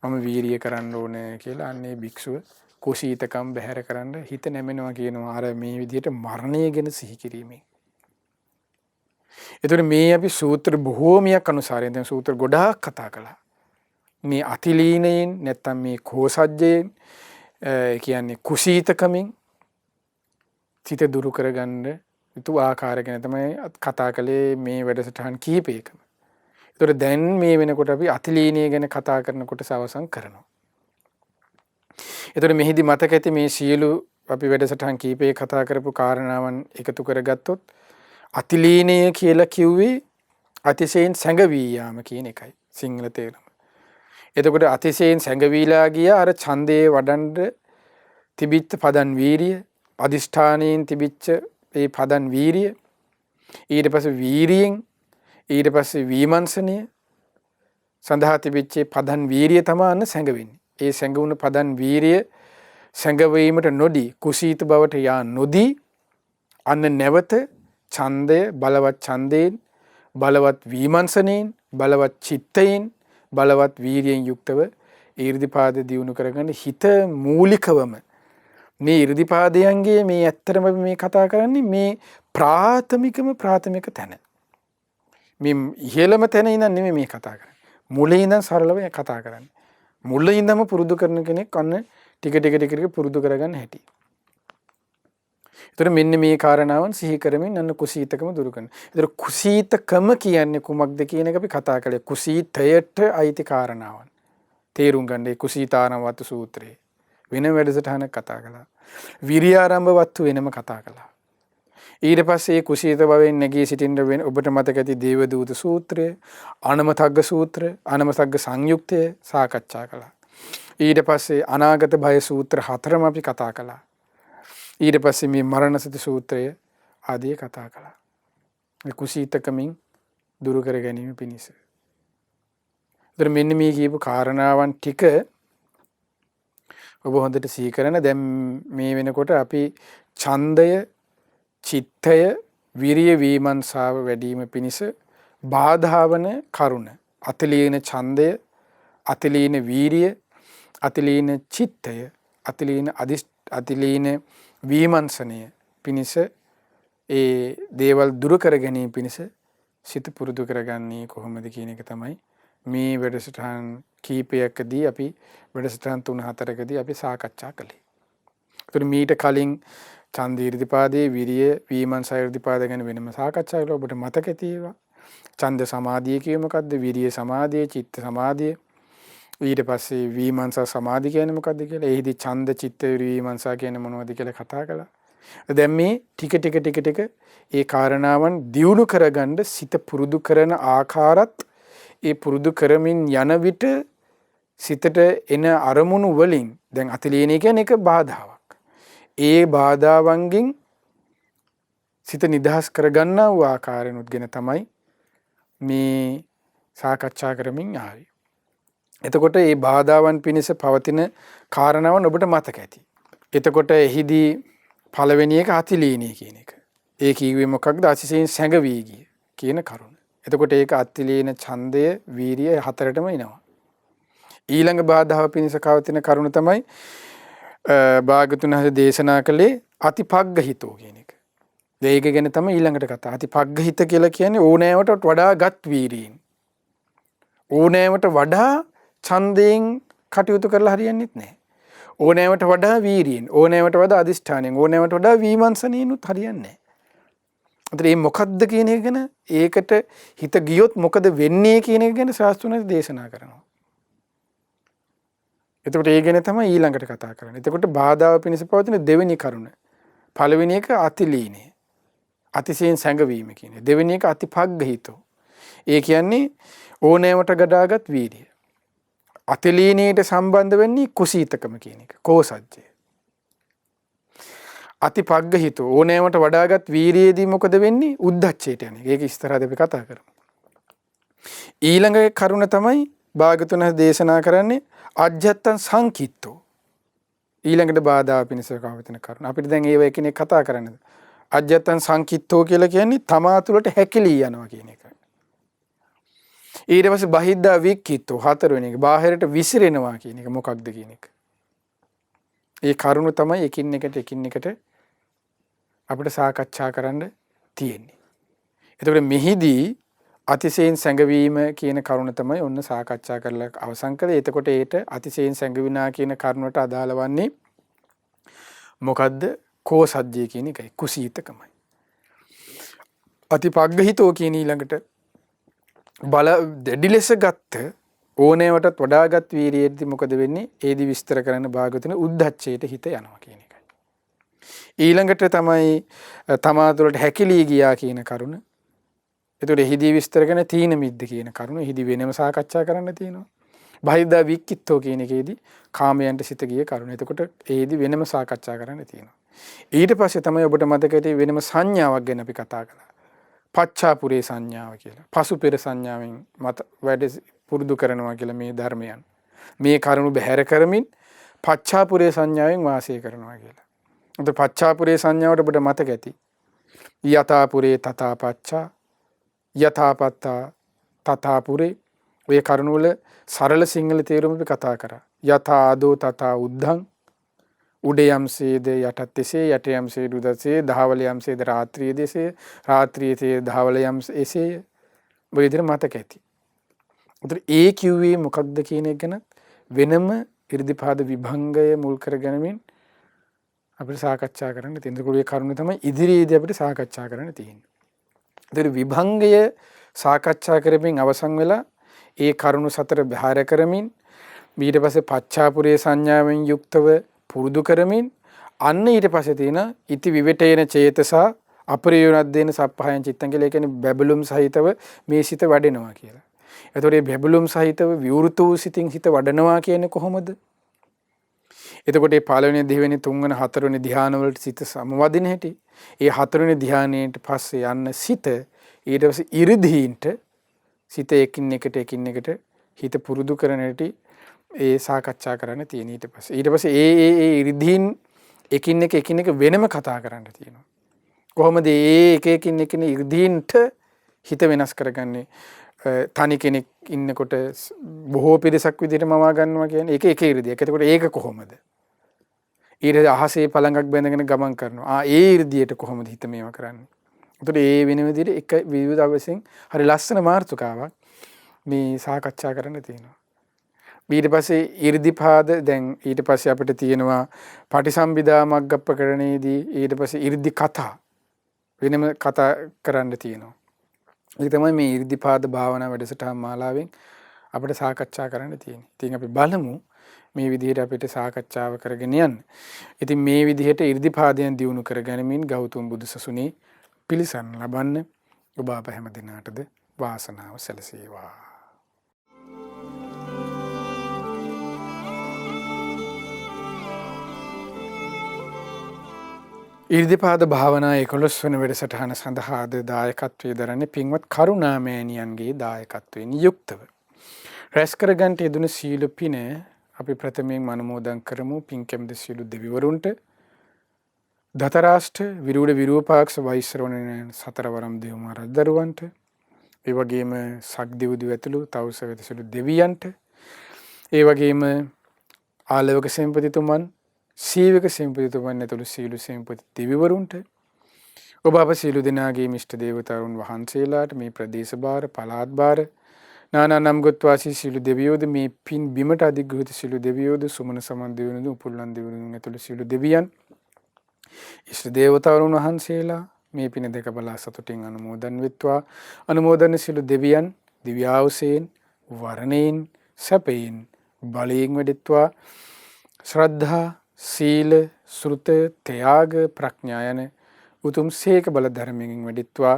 මම වීරිය කරන්න ඕනේ කියලා අන්නේ භික්ෂුව කුසීතකම් බැහැර කරන්න හිත නැමෙනවා කියනවා. අර මේ විදිහට මරණය ගැන සිහි කිරීමෙන්. ඒතර මේ අපි සූත්‍ර බොහෝමියක් අනුසාරයෙන් දැන් සූත්‍ර ගොඩාක් කතා කළා. මේ අතිලීනයෙන් නැත්තම් මේ කෝසජ්ජයෙන් කියන්නේ කුසීතකමින් සිත දුරු කරගන්න යුතු ආකාර ගැන තමයි කතා කළේ මේ වැඩසටහන් කිහිපයකම. ඒතකොට දැන් මේ වෙනකොට අපි අතිලීනිය ගැන කතා කරනකොට අවසන් කරනවා. ඒතකොට මෙහිදී මතක ඇති මේ සියලු අපි වැඩසටහන් කිහිපේ කතා කරපු කාරණාවන් එකතු කරගත්තොත් අතිලීනිය කියලා කිව්වේ අතිශයින් සැඟවී යාම කියන එකයි සිංහල තේරුම. එතකොට අතිශයින් සැඟවීලා ගිය අර ඡන්දේ වඩන්න තිබිච්ච පදන් වීරිය, අදිෂ්ඨානයෙන් තිබිච්ච ඒ පදන් වීරිය, ඊට පස්සේ වීරියෙන් ඊට පස්සේ විමර්ශනය සඳහා තිබිච්ච පදන් වීරිය තමයි සැඟවෙන්නේ. ඒ සැඟවුණු පදන් වීරිය සැඟවීමට නොදී කුසීත බවට යා නොදී අන්න නැවත ඡන්දය බලවත් ඡන්දයෙන් බලවත් විමර්ශනයෙන් බලවත් චිත්තයෙන් බලවත් වීරියෙන් යුක්තව ඊර්ධිපාද දියුණු කරගන්න හිත මූලිකවම මේ ඊර්ධිපාදයන්ගේ මේ ඇත්තටම මේ කතා කරන්නේ මේ ප්‍රාථමික තැන. මේ ඉහළම තැන ඉඳන් නෙමෙයි මේ කතා කරන්නේ. මුලින් ඉඳන් සරලව කතා කරන්නේ. මුලින් ඉඳන්ම පුරුදු කරන කෙනෙක් අන්න ටික පුරුදු කරගන්න හැටි. ඒතර මෙන්න මේ කාරණාවන් සිහි කරමින් අන්න කුසීතකම දුරු කරනවා. ඒතර කුසීතකම කියන්නේ කුමක්ද කියන එක අපි කතා කළේ. කුසීතයට අයිති කාරණාවන්. තේරුම් ගන්න ඒ කුසීතාරම් වත්තු සූත්‍රයේ වෙන වැඩසටහනක් කතා කළා. විරියාරම්භ වත්තු වෙනම කතා කළා. ඊට පස්සේ කුසීත භවෙන් නැගී සිටින්න වෙන ඔබට මතක ඇති දේවදූත සූත්‍රය, අනමතග්ග සූත්‍රය, අනමතග්ග සංයුක්තය සාකච්ඡා කළා. ඊට පස්සේ අනාගත භය සූත්‍ර 4ම අපි කතා කළා. ඊට පස්සේ මේ මරණ සති සූත්‍රය ආදී කතා කළා. මේ කුසීතකමින් දුරු කර ගැනීම පිණිස. ඒතර මෙන්න මේ කියපු කාරණාවන් ටික ඔබ හොඳට සිහි කරන. දැන් මේ වෙනකොට අපි ඡන්දය, චිත්තය, විරිය විමර්ශාව වැඩිම පිණිස බාධාවන කරුණ අතිලීන ඡන්දය, අතිලීන වීරිය, අතිලීන චිත්තය, අතිලීන විමර්ශනය පිණිස ඒ දේවල් දුරු කර ගැනීම පිණිස සිත පුරුදු කරගන්නේ කොහොමද කියන එක තමයි මේ වැඩසටහන් කීපයකදී අපි වැඩසටහන් 3-4කදී අපි සාකච්ඡා කළේ. ඒතර මීට කලින් ඡන්ද ඊර්ධිපාදයේ විරිය විමර්ශන ඊර්ධිපාද ගැන වෙනම සාකච්ඡා කළා. ඔබට මතක ඇති ඒවා. ඡන්ද සමාධිය කියේ මොකද්ද? විරිය සමාධිය, චිත්ත සමාධිය. ඊට පස්සේ විමර්ශන සමාධිය කියන්නේ මොකද්ද කියලා. එහිදී ඡන්ද, චිත්ත, විමර්ශන කියන්නේ මොනවද කියලා කතා කළා. දැන් මේ ටික ඒ කාරණාවන් දියුණු කරගන්න සිත පුරුදු කරන ආකාරත් ඒ පුරුදු කරමින් යන විට සිතට එන අරමුණු වලින් දැන් අතිලීනිය කියන්නේ එක බාධාවක්. ඒ බාධාවන්ගෙන් සිත නිදහස් කරගන්නා වූ ආකාරයනුත් ගැන තමයි මේ සාකච්ඡා කරමින් ආවේ. එතකොට මේ බාධාවන් පිණිස පවතින කාරණාවන් ඔබට මතක ඇති. එතකොට එහිදී පළවෙනි එක අතිලීනිය කියන එක. ඒ කිව්වේ මොකක්ද? අතිශයින් සැඟවී ගිය කියන කරුණ. එතකොට ඒක අතිලීන ඡන්දය, වීරිය 4ටම එනවා. ඊළඟ බාධාව පිණිස පවතින කරුණ තමයි භාගතුන් වහන්සේ දේශනා කළේ අතිපග්ගහිතෝ කියන එක. ඒක ගැන තමයි ඊළඟට කතා. අතිපග්ගහිත කියලා කියන්නේ ඕනෑවට වඩා ගත් වීරියෙන්. ඕනෑවට වඩා ඡන්දයෙන් කටයුතු කරලා හරියන්නේත් නැහැ. ඕනෑවට වඩා වීරියෙන්, ඕනෑවට වඩා අදිෂ්ඨානයෙන්, ඕනෑවට වඩා විමර්ශනයෙන්ුත් හරියන්නේ නැහැ. අතට මේ මොකද්ද කියන එක ගැන ඒකට හිත ගියොත් මොකද වෙන්නේ කියන එක ගැන ශාස්ත්‍රඥයන් දේශනා කරනවා. එතකොට ඒ ගැන තමයි ඊළඟට කතා කරන්නේ. එතකොට බාධාව පිණිස පවතින දෙවෙනි කරුණ. පළවෙනි එක අතිලීනය. අතිශයින් සැඟවීම කියන්නේ. දෙවෙනි එක අතිපග්ගහිතෝ. ඒ කියන්නේ ඕනෑවට ගඩාගත් වීර්යය. අතිලීනයට සම්බන්ධ වෙන්නේ කුසීතකම කියන එක. කෝසජ්ජය. අතිපග්ගහිතෝ ඕනෑවට වඩාගත් වීර්යයේදී මොකද වෙන්නේ? උද්ධච්චයට යන්නේ. ඒක ඉස්සරහදී අපි කතා කරමු. ඊළඟ කරුණ තමයි භාගතුන් දේශනා කරන්නේ අජ්ජත්තං සංකිට්ඨෝ. ඊළඟට බාධා පිණිස කවතින කරුණ. අපිට දැන් ඒව එකිනෙක කතා කරන්නද? අජ්ජත්තං සංකිට්ඨෝ කියලා කියන්නේ තමා තුළට හැකිලී යනවා කියන එක. ඊට පස්සේ බහිද්දා වික්කිට්ඨෝ 4 වෙනි එක. බාහිරට විසිරෙනවා කියන එක මොකක්ද කියන එක. ඒ කරුණ තමයි එකින් එකට අපිට සාකච්ඡා කරන්න තියෙන්නේ. එතකොට මෙහිදී අතිශයින් සැඟවීම කියන කරුණ තමයි ඔන්න සාකච්ඡා කරලා අවසන් කළේ. එතකොට ඒට අතිශයින් සැඟවිනා කියන කරුණට අදාළ වන්නේ මොකද්ද? කෝසජ්ජය කියන එකයි. කුසීතකමයි. අතිපග්ගහිතෝ කියන ඊළඟට බල දැඩි ලෙස ගත්ත ඕනෑවටත් වඩාගත් වීරියෙද්දි මොකද වෙන්නේ? ඒදි විස්තර කරන්න භාගතුන උද්ධච්චයට හිත යනවා කියන එකයි. ඊළඟට තමයි තමා තුළට හැකිලී ගියා කියන කරුණ. එතකොට එහිදී විස්තර කරන තීන මිද්ද කියන කරුණ එහිදී වෙනම සාකච්ඡා කරන්න තියෙනවා. බහිද්දා වික්කිත්තෝ කියන එකේදී කාමයන්ට සිත ගිය කරුණ. එතකොට එහිදී වෙනම සාකච්ඡා කරන්න තියෙනවා. ඊට පස්සේ තමයි ඔබට මතකයි වෙනම සංඥාවක් ගැන අපි කතා කළා. පච්චාපුරේ සංඥාව කියලා. පසු පෙර සංඥාවෙන් මත වැඩ පුරුදු කරනවා කියලා මේ ධර්මයන්. මේ කරුණු බැහැර කරමින් පච්චාපුරේ සංඥාවෙන් වාසය කරනවා කියලා. උද පච්චාපුරේ සංඥාවට ඔබට මතක ඇති. යතාපුරේ තථාපච්චා යථාපත්තා තථාපුරේ ඔය කරුණ වල සරල සිංහල තේරුම අපි කතා කරා. යථා ආදෝ තථා උද්ධං උඩ යම්සේද යටත් එසේ යට යම්සේද උදසේ දහවල යම්සේද රාත්‍රියේ දෙසේ රාත්‍රියේ දහවල යම්ස එසේ ඔය විදිහට මතක ඇති. උතර ඒ කිව්වේ මොකක්ද කියන එක ගැන වෙනම irdipaada විභංගය මුල් කරගෙනමින් අපිට සාකච්ඡා කරන්න තියෙන. ඒකේ කරුණ තමයි ඉදිරියේදී අපිට සාකච්ඡා කරන්න තියෙන්නේ. ඒතර විභංගය සාකච්ඡා කරමින් අවසන් වෙලා ඒ කරුණු සතර බැහැර කරමින් ඊට පස්සේ පච්චාපුරේ සංඥාවෙන් යුක්තව පුරුදු කරමින් අන්න ඊට පස්සේ තියෙන ඉති විවටේන චේතසා අපරියුණද්දේන සප්පහයන් චිත්තං කියලා. ඒ කියන්නේ බැබළුම් සහිතව මේ සිත වැඩෙනවා කියලා. එතකොට මේ බැබළුම් සහිතව විවෘත වූ සිතින් හිත වඩනවා කියන්නේ කොහොමද? එතකොට මේ පළවෙනි දෙවෙනි තුන්වෙනි හතරවෙනි ධ්‍යාන වලට සිත සමවදින හැටි. ඒ හතරවෙනි ධ්‍යානයට පස්සේ යන්න සිත ඊට පස්සේ ඉරිදීන්ට සිත එකින් එකට හිත පුරුදු කරන හැටි ඒ සාකච්ඡා කරන්න තියෙන. ඊට පස්සේ ඒ ඉරිදීන් එකින් එක වෙනම කතා කරන්න තියෙනවා. කොහොමද ඒ එකින් එක ඉරිදීන්ට හිත වෙනස් කරගන්නේ? තනි කෙනෙක් ඉන්නකොට බොහෝ පිරිසක් විදිහට මවා ගන්නවා කියන්නේ ඒක එක ඉරිදියක්. එතකොට ඒක කොහොමද? ඊට අහසේ පළඟක් බැඳගෙන ගමන් කරනවා. ඒ ඉරිදියට කොහොමද හිත මේවා කරන්නේ? එතකොට ඒ වෙන විදිහට එක විවිධ අවශ්‍යයෙන් හරි ලස්සන මාතෘකාවක් මේ සාකච්ඡා කරන්න තියෙනවා. ඊට පස්සේ irdipaada දැන් ඊට පස්සේ අපිට තියෙනවා පටිසම්භිදා මග්ගප්පකරණේදී ඊට පස්සේ irdi කතා වෙනම කතා කරන්න තියෙනවා. ඒක තමයි මේ irdipaada භාවනා වැඩසටහන් මාලාවෙන් අපිට සාකච්ඡා කරන්න තියෙන්නේ. ඉතින් අපි බලමු මේ විදිහට අපිට සාකච්ඡාව කරගෙන යන්න. ඉතින් මේ විදිහට irdipaadaයන් දියුණු කරගැනීමෙන් ගෞතම බුදුසසුනේ පිළිසරණ ලබන්න ඔබ අප හැම දිනාටද වාසනාව සැලසේවා. irdipaada භාවනා 11 වන වැඩසටහන සඳහා අද දායකත්වයේ දරන්නේ පින්වත් කරුණාමෑණියන්ගේ දායකත්වයෙන් යුක්තව. රැස් කරගන්න යෙදුණු සීල පින අපි ප්‍රථමයෙන් අනුමෝදන් කරමු. පින්කෙම්ද සීල දෙවිවරුන්ට දතරාෂ්ට විරූඪ විරූපාක්ෂ වෛශ්‍රවණ සතරවරම් දේව මහරජදරුවන්ට ඒ වගේම සක්දිවුදු ඇතුළු තවුස වෙතසුළු දෙවියන්ට ඒ වගේම ආලවක සෙන්පතිතුමන් සීවක සෙන්පතිතුමන් ඇතුළු සීලු සෙන්පති දෙවිවරුන්ට ඔබ අප සීලු දෙනාගේ මිෂ්ඨ දේවතාවුන් වහන්සේලාට මේ ප්‍රදේශ භාර පළාත් භාර නානා නම් ගොත් වාසී සීලු දෙවියෝද මේ පින් බිමට අධිග්‍රහිත සීලු දෙවියෝද සුමන සමන් දෙවියෝද උපුල්ලන් දෙවියෝද ඇතුළු සීලු දෙවියන් ඉෂ්ඨ දේවතාවුන් වහන්සේලා මේ පින දෙක බලා සතුටින් අනුමෝදන් වෙත්වා. අනුමෝදන් සීලු දෙවියන් දිව්‍යාවසයෙන් වරණයෙන් සැපයෙන් බලයෙන් වැඩෙත්වා. ශ්‍රද්ධා සීල සෘත ත්‍යාග ප්‍රඥා යන උතුම් සීක බල ධර්මයෙන් වැඩෙත්වා.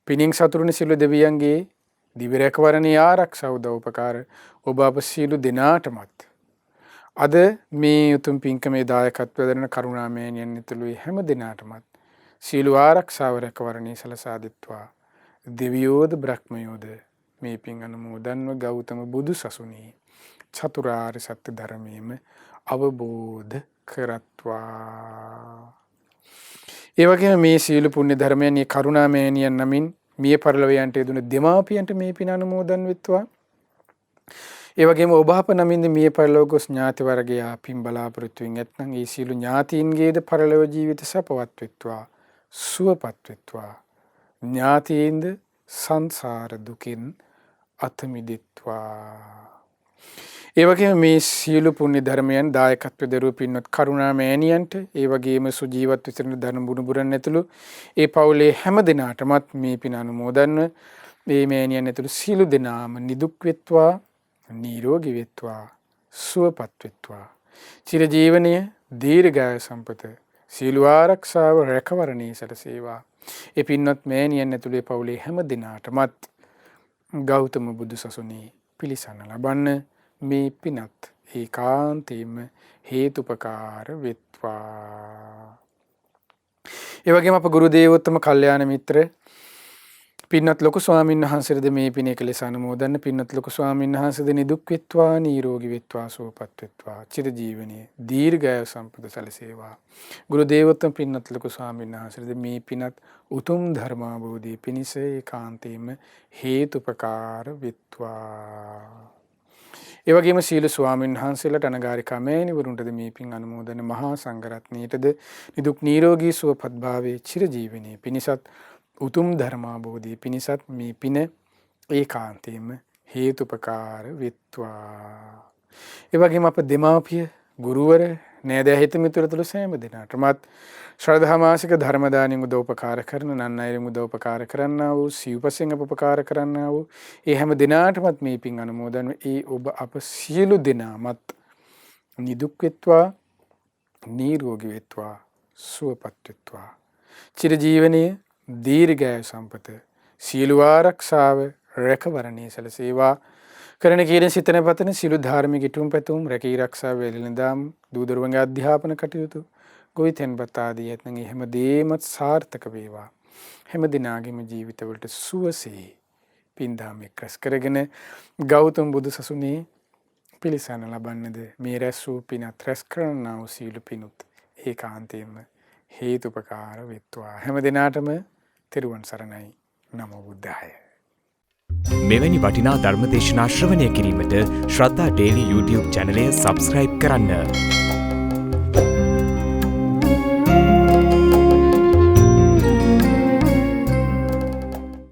පිනින් සතුරුනි සීලු දෙවියන්ගේ දිව්‍ය රැකවරණේ ආරක්ෂා උදව් උපකාර ඔබ අප සීලු දෙනාටමත් අද මේ උතුම් පින්කමේ දායකත්වය දරන කරුණාමෑණියන් ඇතුළු හැම දිනාටමත් සීල ආරක්ෂාව රැකවරණේ සලසා දෙත්වා. දෙවියෝද බ්‍රහ්මයෝද මේ පින් අනුමෝදන්ව ගෞතම බුදු සසුනේ චතුරාර්ය සත්‍ය ධර්මයේම අවබෝධ කරත්වා. ඒ වගේම මේ සීල පුණ්‍ය ධර්මයන් මේ කරුණාමෑණියන් නමින් මිය පරලොවයන්ට යෙදුණු දෙමාපියන්ට මේ පින අනුමෝදන් වෙත්වා. ඒ වගේම ඔබ අප නමින්ද මිය පරලොව ගොස් ඥාති වර්ගයා පින් බලාපොරොත්තු වෙමින් ඇතනම් ඒ සීල ඥාතීන්ගේද පරලොව ජීවිත සපවත් වෙත්වා සුවපත් වෙත්වා. ඥාතීන්ද සංසාර දුකින් අත මිදෙත්වා. ඒ වගේම මේ සියලු පුණ්‍ය ධර්මයන් දායකත්ව දරුව පින්වත් කරුණා මෑණියන්ට ඒ වගේම සුජීවත් විසිරෙන ධර්ම බුදුබුරන් ඇතුළු ඒ පවුලේ හැම දිනාටමත් මේ පින අනුමෝදන්ව මේ මෑණියන් ඇතුළු සියලු දෙනාම නිදුක් වෙත්වා නිරෝගී වෙත්වා සුවපත් වෙත්වා චිරජීවනයේ දීර්ඝායු සම්පත සියලු ආරක්ෂාව රැකවරණී සැලසේවා. ඒ පින්වත් මෑණියන් ඇතුළේ පවුලේ හැම දිනාටමත් ගෞතම බුදු සසුනේ පිළිසරණ ලබන්න මේ පිනත් ඒකාන්තයෙන්ම හේතුපකාර වෙත්වා. ඒ වගේම අප ගුරු දේවෝත්තම කල්යාණ මිත්‍ර පින්වත් ලොකු ස්වාමීන් වහන්සේද මේ පිනේ කලස අනුමෝදන්න. පින්වත් ලොකු ස්වාමීන් වහන්සේද නිදුක් වෙත්වා නිරෝගී වෙත්වා සුවපත් වෙත්වා චිරජීවනයේ දීර්ඝායු සම්පත සැලසේවා. ගුරු දේවෝත්තම පින්වත් ලොකු ස්වාමීන් වහන්සේද මේ පිනත් උතුම් ධර්මාභෝධිය පිණිස ඒකාන්තයෙන්ම හේතුපකාර වෙත්වා. ඒ වගේම සීල ස්වාමීන් වහන්සේලාට අනගාരികා මෑණිවරුන්ටද මේ පින් අනුමෝදන. මහා සංඝරත්නයටද නිදුක් නිරෝගී සුවපත් භාවයේ චිරජීවනයේ පිණිසත් උතුම් ධර්මාභෝධිය පිණිසත් මේ පින ඒකාන්තයෙන්ම හේතුපකාර වෙත්වා. ඒ වගේම අප දෙමාපිය ගුරුවර නෑදෑ හිත මිතුරු සෑම දෙනාටමත් ශ්‍රද්ධා මාසික ධර්ම දානින් උදව්පකාර කරන නන්නයිරින් උදව්පකාර කරන්නා වූ සිව්පසෙන් අපපකාර කරන්නා වූ ඒ හැම දිනාටමත් මේ පින් අනුමෝදන්ව ඒ ඔබ අප සියලු දෙනාමත් නිදුක් වෙත්වා නිරෝගී වෙත්වා සුවපත් වෙත්වා චිරජීවනයේ දීර්ඝායු සම්පත සියලු ආරක්ෂාව රැකවරණී සැලසේවා. කරන කියන සිතන පතන සියලු ධාර්මික ඉටුම් පැතුම් රැකී ආරක්ෂා වේලෙනදාම් දූ දරුවන්ගේ අධ්‍යාපන කටයුතු ගොවිතැන්පත් ආදී ඇතනම් හැම දෙයක්ම සාර්ථක වේවා. හැම දිනාගේම ජීවිතවලට සුවසේ පින්දාම එක්රැස් කරගෙන ගෞතම බුදු සසුනේ පිළිසරණ ලබන්නද මේ රැස් වූ පිනත් රැස් කරන්නා වූ සීල පිණුත් ඒකාන්තයෙන්ම හේතුපකාර වෙත්වා. හැම දිනාටම තෙරුවන් සරණයි. නමෝ බුද්ධාය. මෙවැනි වටිනා ධර්ම දේශනා ශ්‍රවණය කිරීමට ශ්‍රද්ධා ඩේලි YouTube චැනලය සබ්ස්ක්‍රයිබ් කරන්න.